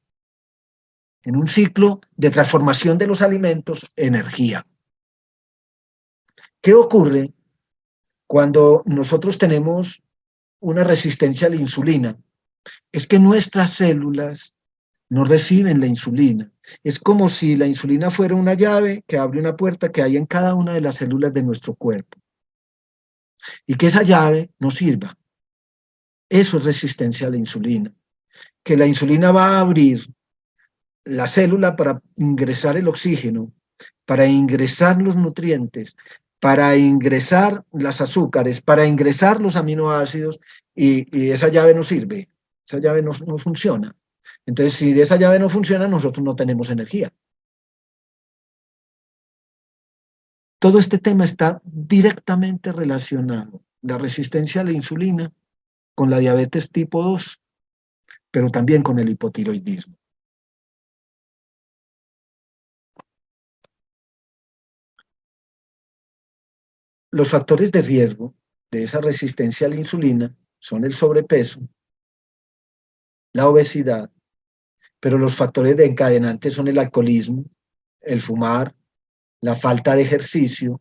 en un ciclo de transformación de los alimentos, energía. ¿Qué ocurre cuando nosotros tenemos una resistencia a la insulina? Es que nuestras células no reciben la insulina. Es como si la insulina fuera una llave que abre una puerta que hay en cada una de las células de nuestro cuerpo. Y que esa llave no sirva. Eso es resistencia a la insulina. Que la insulina va a abrir la célula para ingresar el oxígeno, para ingresar los nutrientes, para ingresar las azúcares, para ingresar los aminoácidos, y esa llave no sirve, esa llave no funciona. Entonces, si esa llave no funciona, nosotros no tenemos energía. Todo este tema está directamente relacionado, la resistencia a la insulina, con la diabetes tipo 2, pero también con el hipotiroidismo. Los factores de riesgo de esa resistencia a la insulina son el sobrepeso, la obesidad, pero los factores de encadenantes son el alcoholismo, el fumar, la falta de ejercicio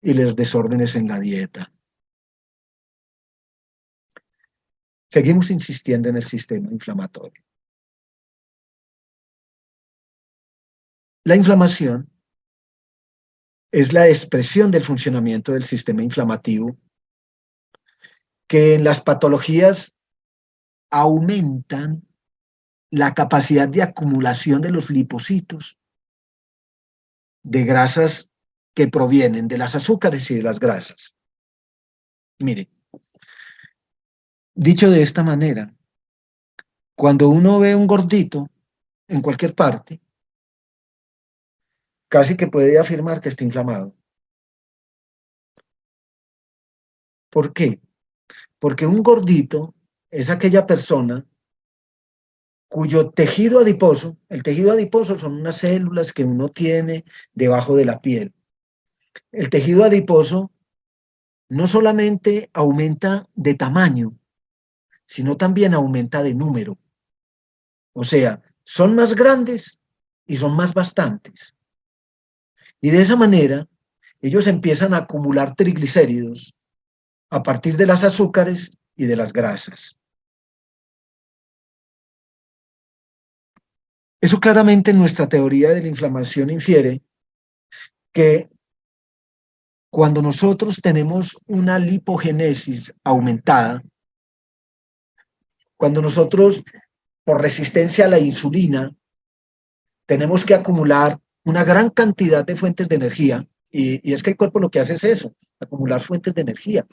y los desórdenes en la dieta. Seguimos insistiendo en el sistema inflamatorio. La inflamación es la expresión del funcionamiento del sistema inflamativo, que en las patologías aumentan la capacidad de acumulación de los lipocitos, de grasas que provienen de las azúcares y de las grasas. Mire, dicho de esta manera, cuando uno ve un gordito en cualquier parte, casi que puede afirmar que está inflamado. ¿Por qué? Porque un gordito es aquella persona cuyo tejido adiposo, el tejido adiposo son unas células que uno tiene debajo de la piel. El tejido adiposo no solamente aumenta de tamaño, sino también aumenta de número. O sea, son más grandes y son más bastantes. Y de esa manera, ellos empiezan a acumular triglicéridos a partir de las azúcares y de las grasas. Eso claramente en nuestra teoría de la inflamación infiere que cuando nosotros tenemos una lipogénesis aumentada, cuando nosotros, por resistencia a la insulina, tenemos que acumular una gran cantidad de fuentes de energía, y es que el cuerpo lo que hace es eso, acumular fuentes de energía.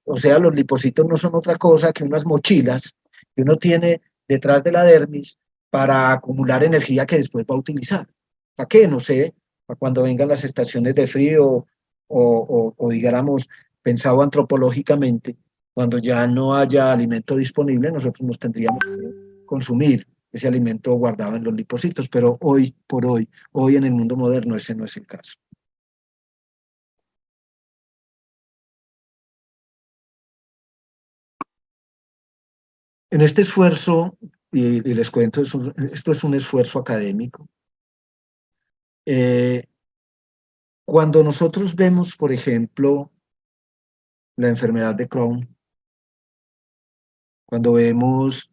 O sea, los lipocitos no son otra cosa que unas mochilas que uno tiene detrás de la dermis para acumular energía que después va a utilizar. ¿Para qué? No sé, para cuando vengan las estaciones de frío o digamos, pensado antropológicamente, cuando ya no haya alimento disponible, nosotros nos tendríamos que consumir ese alimento guardado en los lipocitos, pero hoy por hoy en el mundo moderno ese no es el caso. En este esfuerzo, y les cuento, esto es un esfuerzo académico, cuando nosotros vemos, por ejemplo, la enfermedad de Crohn, cuando vemos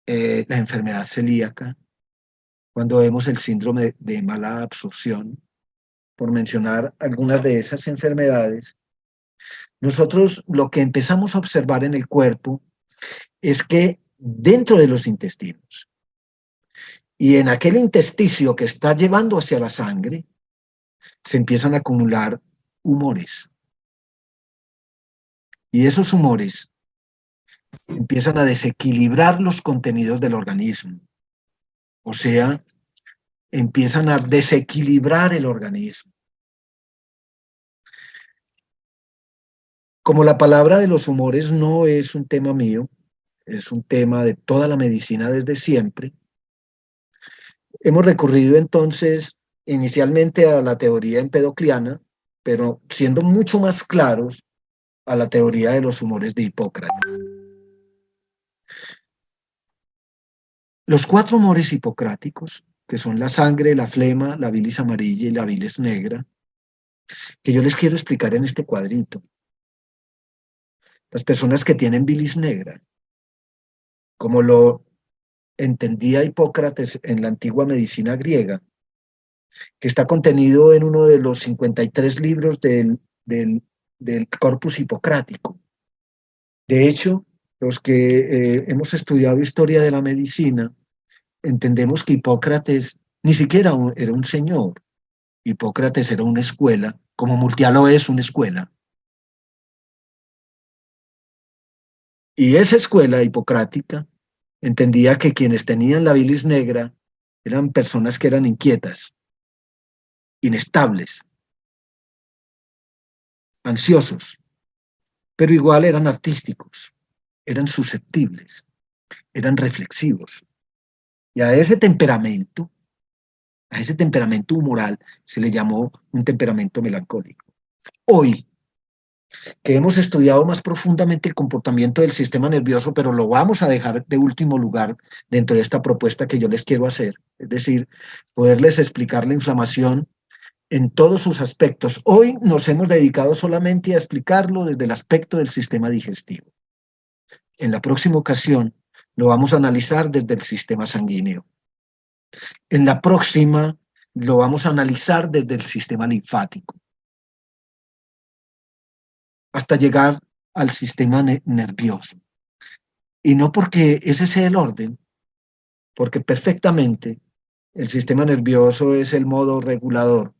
la enfermedad celíaca, cuando vemos el síndrome de mala absorción, por mencionar algunas de esas enfermedades, nosotros lo que empezamos a observar en el cuerpo es que dentro de los intestinos y en aquel intersticio que está llevando hacia la sangre, se empiezan a acumular humores. Y esos humores empiezan a desequilibrar los contenidos del organismo. O sea, empiezan a desequilibrar el organismo. Como la palabra de los humores no es un tema mío, es un tema de toda la medicina desde siempre, hemos recurrido entonces inicialmente a la teoría empedocliana, pero siendo mucho más claros a la teoría de los humores de Hipócrates. Los 4 humores hipocráticos, que son la sangre, la flema, la bilis amarilla y la bilis negra, que yo les quiero explicar en este cuadrito. Las personas que tienen bilis negra, como lo entendía Hipócrates en la antigua medicina griega, que está contenido en uno de los 53 libros del Corpus Hipocrático. De hecho, los que hemos estudiado historia de la medicina, entendemos que Hipócrates ni siquiera era un señor. Hipócrates era una escuela, como Murtialo es una escuela. Y esa escuela hipocrática entendía que quienes tenían la bilis negra eran personas que eran inquietas, inestables, ansiosos, pero igual eran artísticos, eran susceptibles, eran reflexivos. Y a ese temperamento humoral se le llamó un temperamento melancólico. Hoy, que hemos estudiado más profundamente el comportamiento del sistema nervioso, pero lo vamos a dejar de último lugar dentro de esta propuesta que yo les quiero hacer, es decir, poderles explicar la inflamación en todos sus aspectos. Hoy nos hemos dedicado solamente a explicarlo desde el aspecto del sistema digestivo. En la próxima ocasión lo vamos a analizar desde el sistema sanguíneo. En la próxima lo vamos a analizar desde el sistema linfático. hasta llegar al sistema nervioso. Y no porque ese sea el orden, porque perfectamente el sistema nervioso es el modo regulador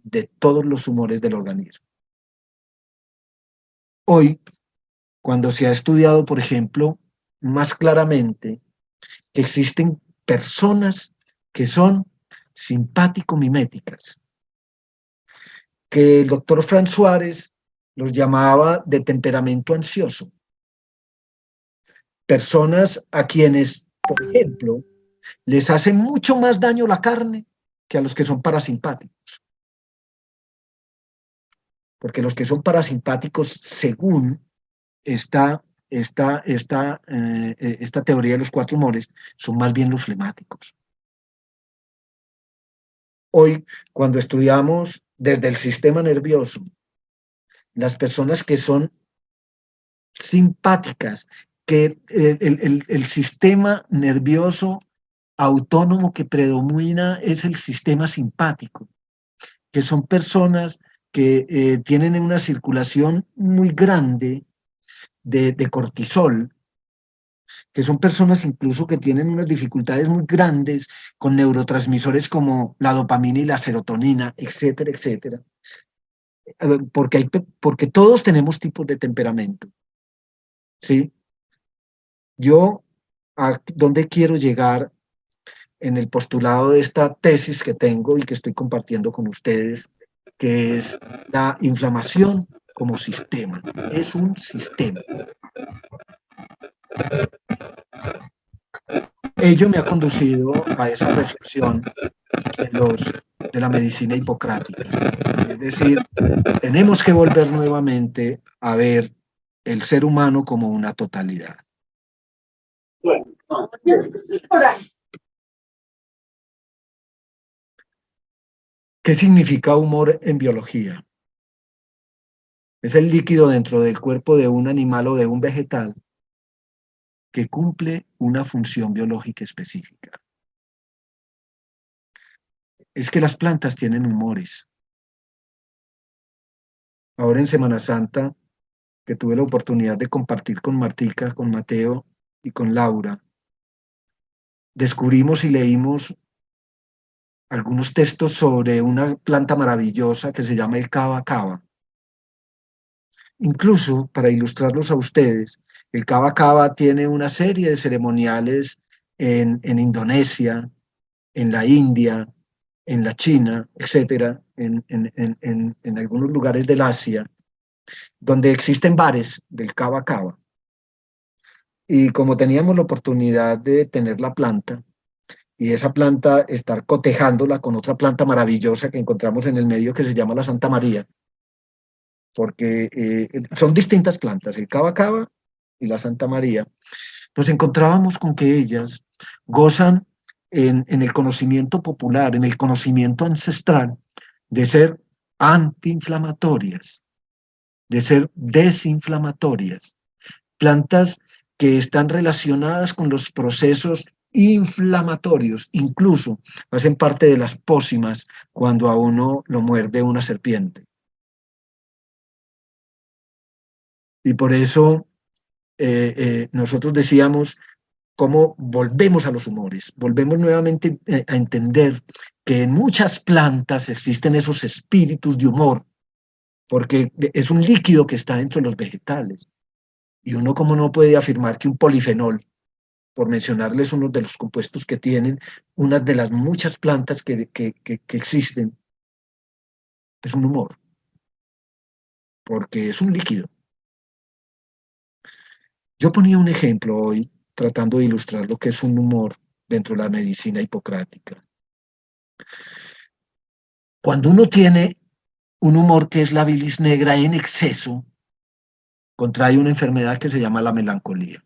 de todos los humores del organismo. Hoy, cuando se ha estudiado, por ejemplo, más claramente que existen personas que son simpático-miméticas, que el doctor Frank Suárez los llamaba de temperamento ansioso. Personas a quienes, por ejemplo, les hace mucho más daño la carne que a los que son parasimpáticos. Porque los que son parasimpáticos, según esta teoría de los cuatro humores, son más bien los flemáticos. Hoy, cuando estudiamos desde el sistema nervioso, las personas que son simpáticas, que el sistema nervioso autónomo que predomina es el sistema simpático, que son personas que tienen una circulación muy grande de cortisol, que son personas incluso que tienen unas dificultades muy grandes con neurotransmisores como la dopamina y la serotonina, etcétera, etcétera. Porque todos tenemos tipos de temperamento, ¿sí? Yo, ¿a dónde quiero llegar en el postulado de esta tesis que tengo y que estoy compartiendo con ustedes, que es la inflamación como sistema? Es un sistema. Ello me ha conducido a esa reflexión de la medicina hipocrática. Es decir, tenemos que volver nuevamente a ver el ser humano como una totalidad. ¿Qué significa humor en biología? Es el líquido dentro del cuerpo de un animal o de un vegetal que cumple una función biológica específica. Es que las plantas tienen humores. Ahora en Semana Santa, que tuve la oportunidad de compartir con Martica, con Mateo y con Laura, descubrimos y leímos algunos textos sobre una planta maravillosa que se llama el kava kava. Incluso, para ilustrarlos a ustedes, el kava kava tiene una serie de ceremoniales en Indonesia, en la India, en la China, etcétera, en algunos lugares del Asia, donde existen bares del kava kava. Y como teníamos la oportunidad de tener la planta, y esa planta estar cotejándola con otra planta maravillosa que encontramos en el medio que se llama la Santa María, porque son distintas plantas, el cava cava y la Santa María, nos encontrábamos con que ellas gozan en el conocimiento popular, en el conocimiento ancestral, de ser antiinflamatorias, de ser desinflamatorias, plantas que están relacionadas con los procesos inflamatorios, incluso hacen parte de las pócimas cuando a uno lo muerde una serpiente. Y por eso nosotros decíamos cómo volvemos a los humores, volvemos nuevamente a entender que en muchas plantas existen esos espíritus de humor, porque es un líquido que está dentro de los vegetales. Y uno como no puede afirmar que un polifenol, por mencionarles uno de los compuestos que tienen, una de las muchas plantas que existen, es un humor, porque es un líquido. Yo ponía un ejemplo hoy tratando de ilustrar lo que es un humor dentro de la medicina hipocrática. Cuando uno tiene un humor que es la bilis negra en exceso, contrae una enfermedad que se llama la melancolía.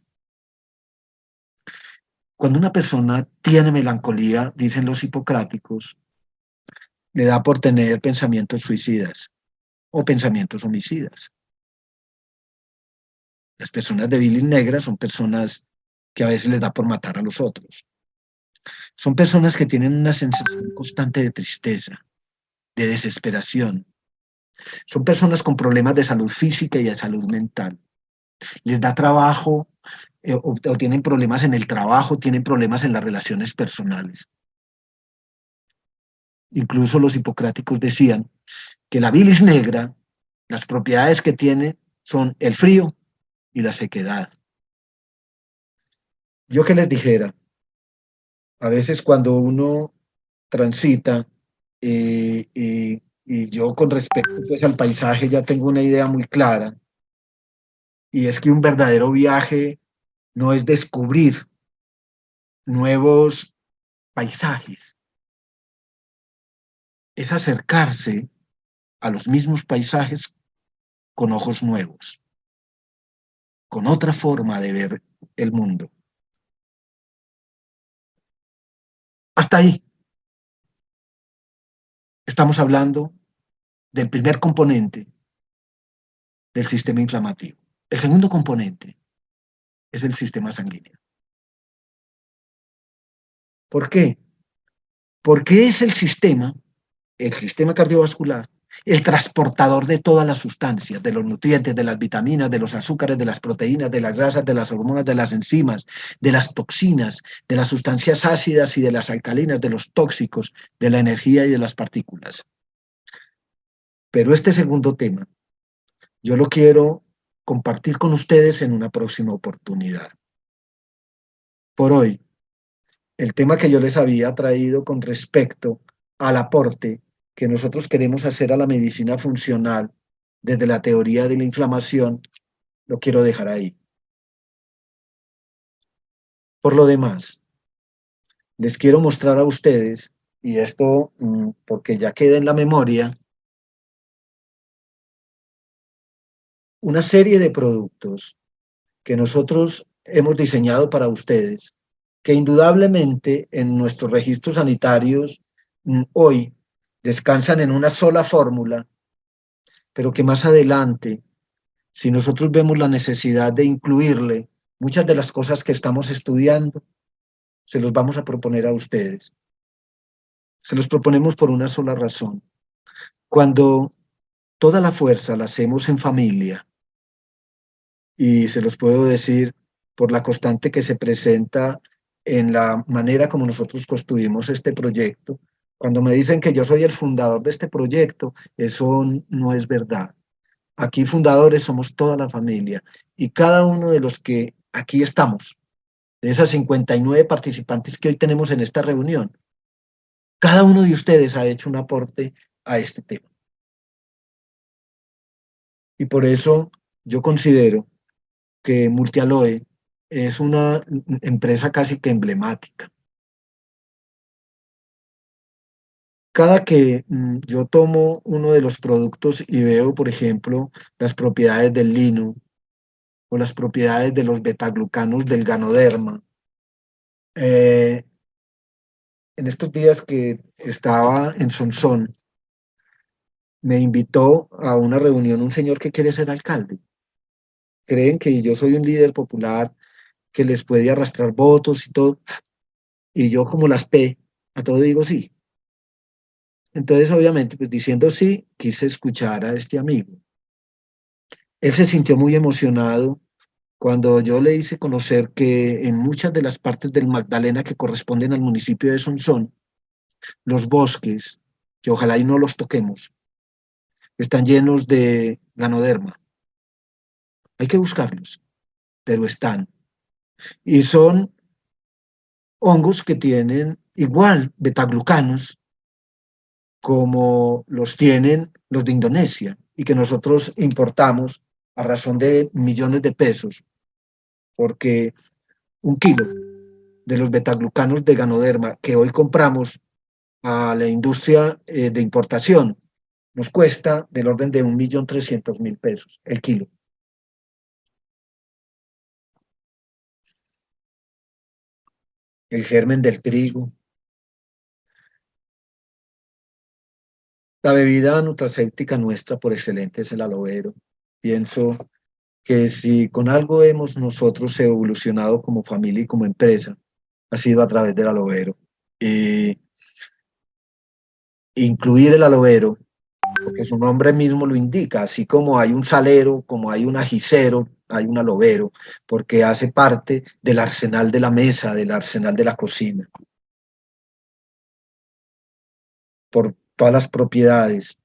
Cuando una persona tiene melancolía, dicen los hipocráticos, le da por tener pensamientos suicidas o pensamientos homicidas. Las personas de bilis negra son personas que a veces les da por matar a los otros. Son personas que tienen una sensación constante de tristeza, de desesperación, Son personas con problemas de salud física y de salud mental. Les da trabajo o tienen problemas en el trabajo, tienen problemas en las relaciones personales. Incluso los hipocráticos decían que la bilis negra, las propiedades que tiene son el frío y la sequedad. Yo que les dijera, a veces cuando uno transita y yo con respecto pues, al paisaje ya tengo una idea muy clara, y es que un verdadero viaje no es descubrir nuevos paisajes, es acercarse a los mismos paisajes con ojos nuevos, con otra forma de ver el mundo. Hasta ahí estamos hablando del primer componente del sistema inflamativo. El segundo componente es el sistema sanguíneo. ¿Por qué? Porque es el sistema cardiovascular, el transportador de todas las sustancias, de los nutrientes, de las vitaminas, de los azúcares, de las proteínas, de las grasas, de las hormonas, de las enzimas, de las toxinas, de las sustancias ácidas y de las alcalinas, de los tóxicos, de la energía y de las partículas. Pero este segundo tema, yo lo quiero compartir con ustedes en una próxima oportunidad. Por hoy, el tema que yo les había traído con respecto al aporte que nosotros queremos hacer a la medicina funcional desde la teoría de la inflamación, lo quiero dejar ahí. Por lo demás, les quiero mostrar a ustedes, y esto porque ya queda en la memoria, una serie de productos que nosotros hemos diseñado para ustedes, que indudablemente en nuestros registros sanitarios hoy descansan en una sola fórmula, pero que más adelante, si nosotros vemos la necesidad de incluirle muchas de las cosas que estamos estudiando, se los vamos a proponer a ustedes. Se los proponemos por una sola razón. Cuando toda la fuerza la hacemos en familia, y se los puedo decir por la constante que se presenta en la manera como nosotros construimos este proyecto, cuando me dicen que yo soy el fundador de este proyecto, eso no es verdad. Aquí fundadores somos toda la familia y cada uno de los que aquí estamos, de esas 59 participantes que hoy tenemos en esta reunión, cada uno de ustedes ha hecho un aporte a este tema. Y por eso yo considero que Multialoe es una empresa casi que emblemática. Cada que yo tomo uno de los productos y veo, por ejemplo, las propiedades del lino o las propiedades de los betaglucanos del ganoderma, en estos días que estaba en Sonsón, me invitó a una reunión un señor que quiere ser alcalde. Creen que yo soy un líder popular que les puede arrastrar votos y todo, y yo como las P, a todo digo sí. Entonces, obviamente, pues diciendo sí, quise escuchar a este amigo. Él se sintió muy emocionado cuando yo le hice conocer que en muchas de las partes del Magdalena que corresponden al municipio de Sonsón, los bosques, que ojalá y no los toquemos, están llenos de ganoderma. Hay que buscarlos, pero están. Y son hongos que tienen igual betaglucanos como los tienen los de Indonesia y que nosotros importamos a razón de millones de pesos, porque un kilo de los betaglucanos de ganoderma que hoy compramos a la industria de importación nos cuesta del orden de 1.300.000 pesos el kilo. El germen del trigo. La bebida nutracéutica nuestra por excelente es el aloe vera. Pienso que si con algo hemos nosotros evolucionado como familia y como empresa, ha sido a través del aloe vera. Incluir el aloe vera porque su nombre mismo lo indica, así como hay un salero, como hay un ajicero, hay un alovero, porque hace parte del arsenal de la mesa, del arsenal de la cocina, por todas las propiedades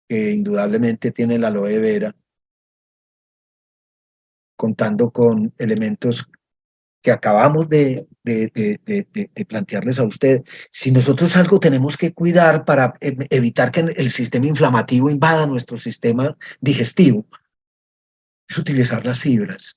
que indudablemente tiene la aloe vera, contando con elementos que acabamos de plantearles a usted. Si nosotros algo tenemos que cuidar para evitar que el sistema inflamativo invada nuestro sistema digestivo, es utilizar las fibras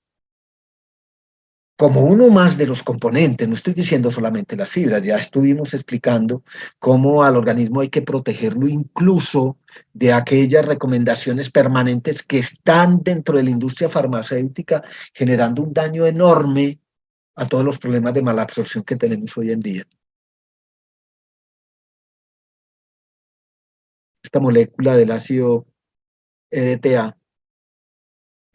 como uno más de los componentes. No estoy diciendo solamente las fibras, ya estuvimos explicando cómo al organismo hay que protegerlo incluso de aquellas recomendaciones permanentes que están dentro de la industria farmacéutica generando un daño enorme a todos los problemas de mala absorción que tenemos hoy en día. Esta molécula del ácido EDTA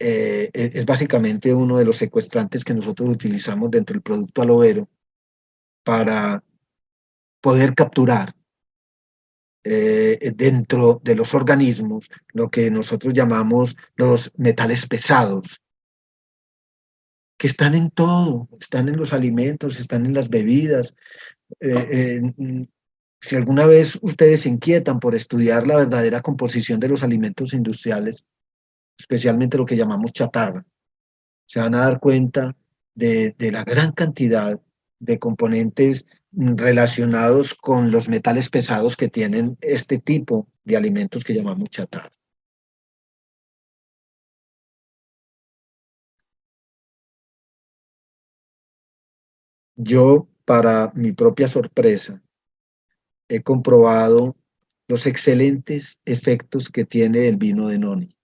es básicamente uno de los secuestrantes que nosotros utilizamos dentro del producto aloe para poder capturar dentro de los organismos lo que nosotros llamamos los metales pesados, que están en todo, están en los alimentos, están en las bebidas. Si alguna vez ustedes se inquietan por estudiar la verdadera composición de los alimentos industriales, especialmente lo que llamamos chatarra, se van a dar cuenta de la gran cantidad de componentes relacionados con los metales pesados que tienen este tipo de alimentos que llamamos chatarra. Yo, para mi propia sorpresa, he comprobado los excelentes efectos que tiene el vino de Noni.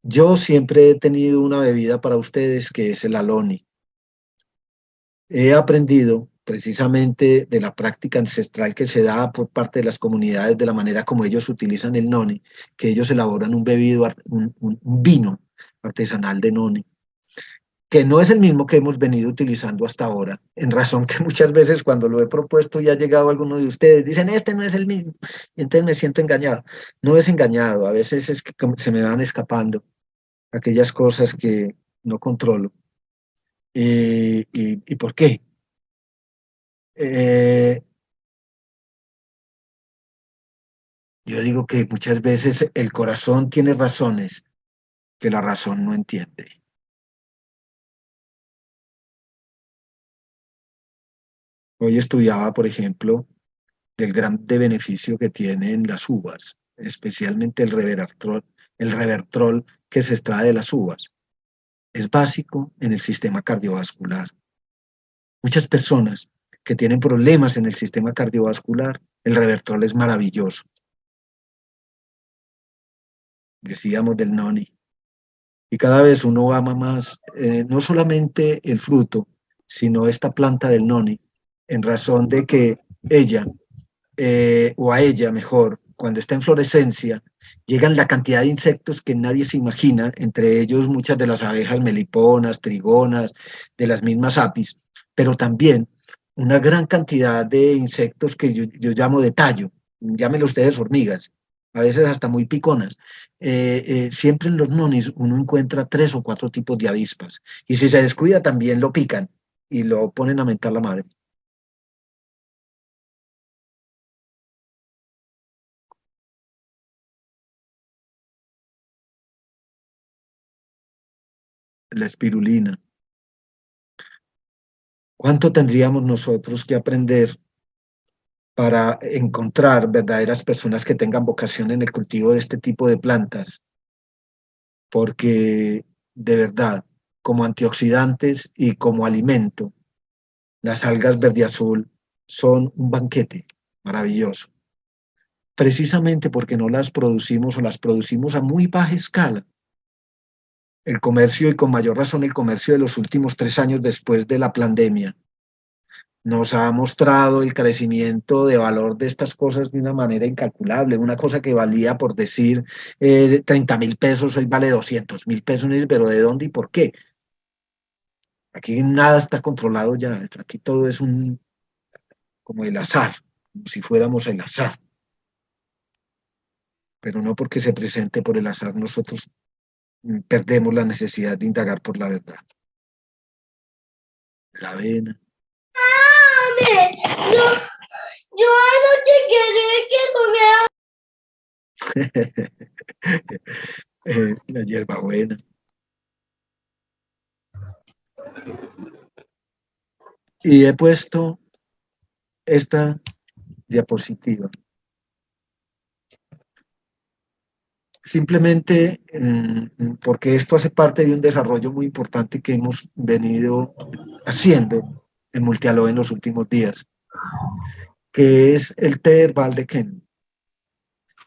Yo siempre he tenido una bebida para ustedes que es el Aloni. He aprendido precisamente de la práctica ancestral que se da por parte de las comunidades, de la manera como ellos utilizan el noni, que ellos elaboran un bebido, un vino artesanal de noni, que no es el mismo que hemos venido utilizando hasta ahora, en razón que muchas veces cuando lo he propuesto y ha llegado alguno de ustedes, dicen, este no es el mismo, y entonces me siento engañado. No es engañado, a veces es que se me van escapando aquellas cosas que no controlo. ¿Y por qué? Eh, Yo digo que muchas veces el corazón tiene razones que la razón no entiende. Hoy estudiaba, por ejemplo, del gran beneficio que tienen las uvas, especialmente el revertrol que se extrae de las uvas. Es básico en el sistema cardiovascular. Muchas personas que tienen problemas en el sistema cardiovascular, el revertrol es maravilloso. Decíamos del noni. Y cada vez uno ama más, no solamente el fruto, sino esta planta del noni, en razón de que ella, o a ella mejor, cuando está en florescencia, llegan la cantidad de insectos que nadie se imagina, entre ellos muchas de las abejas meliponas, trigonas, de las mismas apis, pero también una gran cantidad de insectos que yo llamo de tallo, llámenlo ustedes hormigas, a veces hasta muy piconas. Siempre en los nonis uno encuentra 3 o 4 tipos de avispas, y si se descuida también lo pican y lo ponen a mentar la madre. La espirulina. ¿Cuánto tendríamos nosotros que aprender para encontrar verdaderas personas que tengan vocación en el cultivo de este tipo de plantas? Porque de verdad, como antioxidantes y como alimento, las algas verde azul son un banquete maravilloso, precisamente porque no las producimos o las producimos a muy baja escala. El comercio, y con mayor razón el comercio de los últimos 3 años después de la pandemia, nos ha mostrado el crecimiento de valor de estas cosas de una manera incalculable. Una cosa que valía, por decir, 30.000 pesos, hoy vale 200.000 pesos, pero ¿de dónde y por qué? Aquí nada está controlado ya, aquí todo es como el azar, como si fuéramos el azar. pero no porque se presente por el azar nosotros perdemos la necesidad de indagar por la verdad. La avena. Mami, yo anoche quería que La hierbabuena. Y he puesto esta diapositiva. Simplemente porque esto hace parte de un desarrollo muy importante que hemos venido haciendo en Multialoe en los últimos días, que es el té herbal de Ken.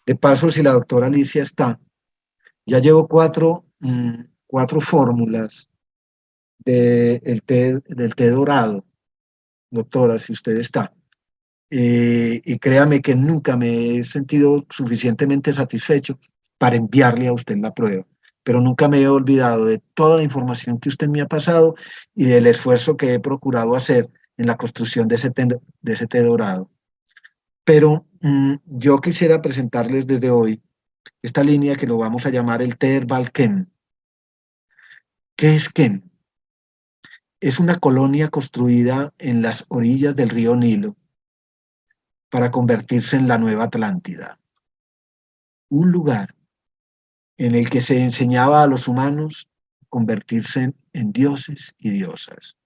De paso, si la doctora Alicia está, ya llevo cuatro fórmulas del té dorado, doctora, si usted está. Y créame que nunca me he sentido suficientemente satisfecho para enviarle a usted la prueba, pero nunca me he olvidado de toda la información que usted me ha pasado y del esfuerzo que he procurado hacer en la construcción de ese té dorado. Pero yo quisiera presentarles desde hoy esta línea que lo vamos a llamar el té herbal Ken. ¿Qué es Ken? Es una colonia construida en las orillas del río Nilo para convertirse en la nueva Atlántida, un lugar en el que se enseñaba a los humanos a convertirse en dioses y diosas.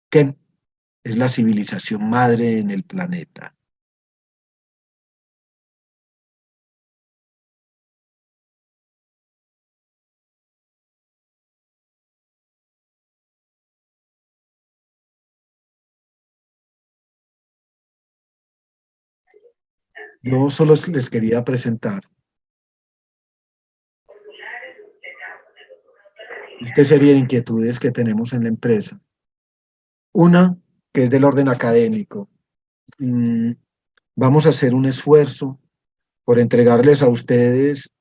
Ken es la civilización madre en el planeta. Yo solo les quería presentar esta serie de inquietudes que tenemos en la empresa. Una, que es del orden académico. Vamos a hacer un esfuerzo por entregarles a ustedes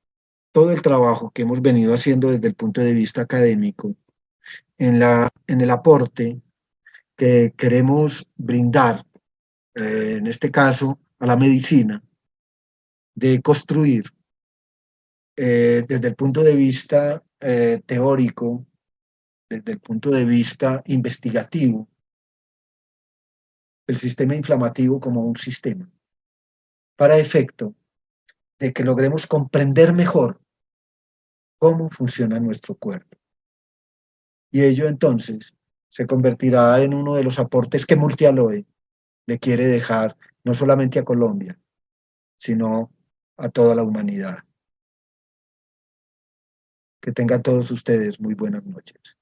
todo el trabajo que hemos venido haciendo desde el punto de vista académico en el aporte que queremos brindar, en este caso, a la medicina, de construir desde el punto de vista teórico, desde el punto de vista investigativo, el sistema inflamativo como un sistema, para efecto de que logremos comprender mejor cómo funciona nuestro cuerpo. Y ello entonces se convertirá en uno de los aportes que Multialoe le quiere dejar no solamente a Colombia, sino a toda la humanidad. Que tengan todos ustedes muy buenas noches.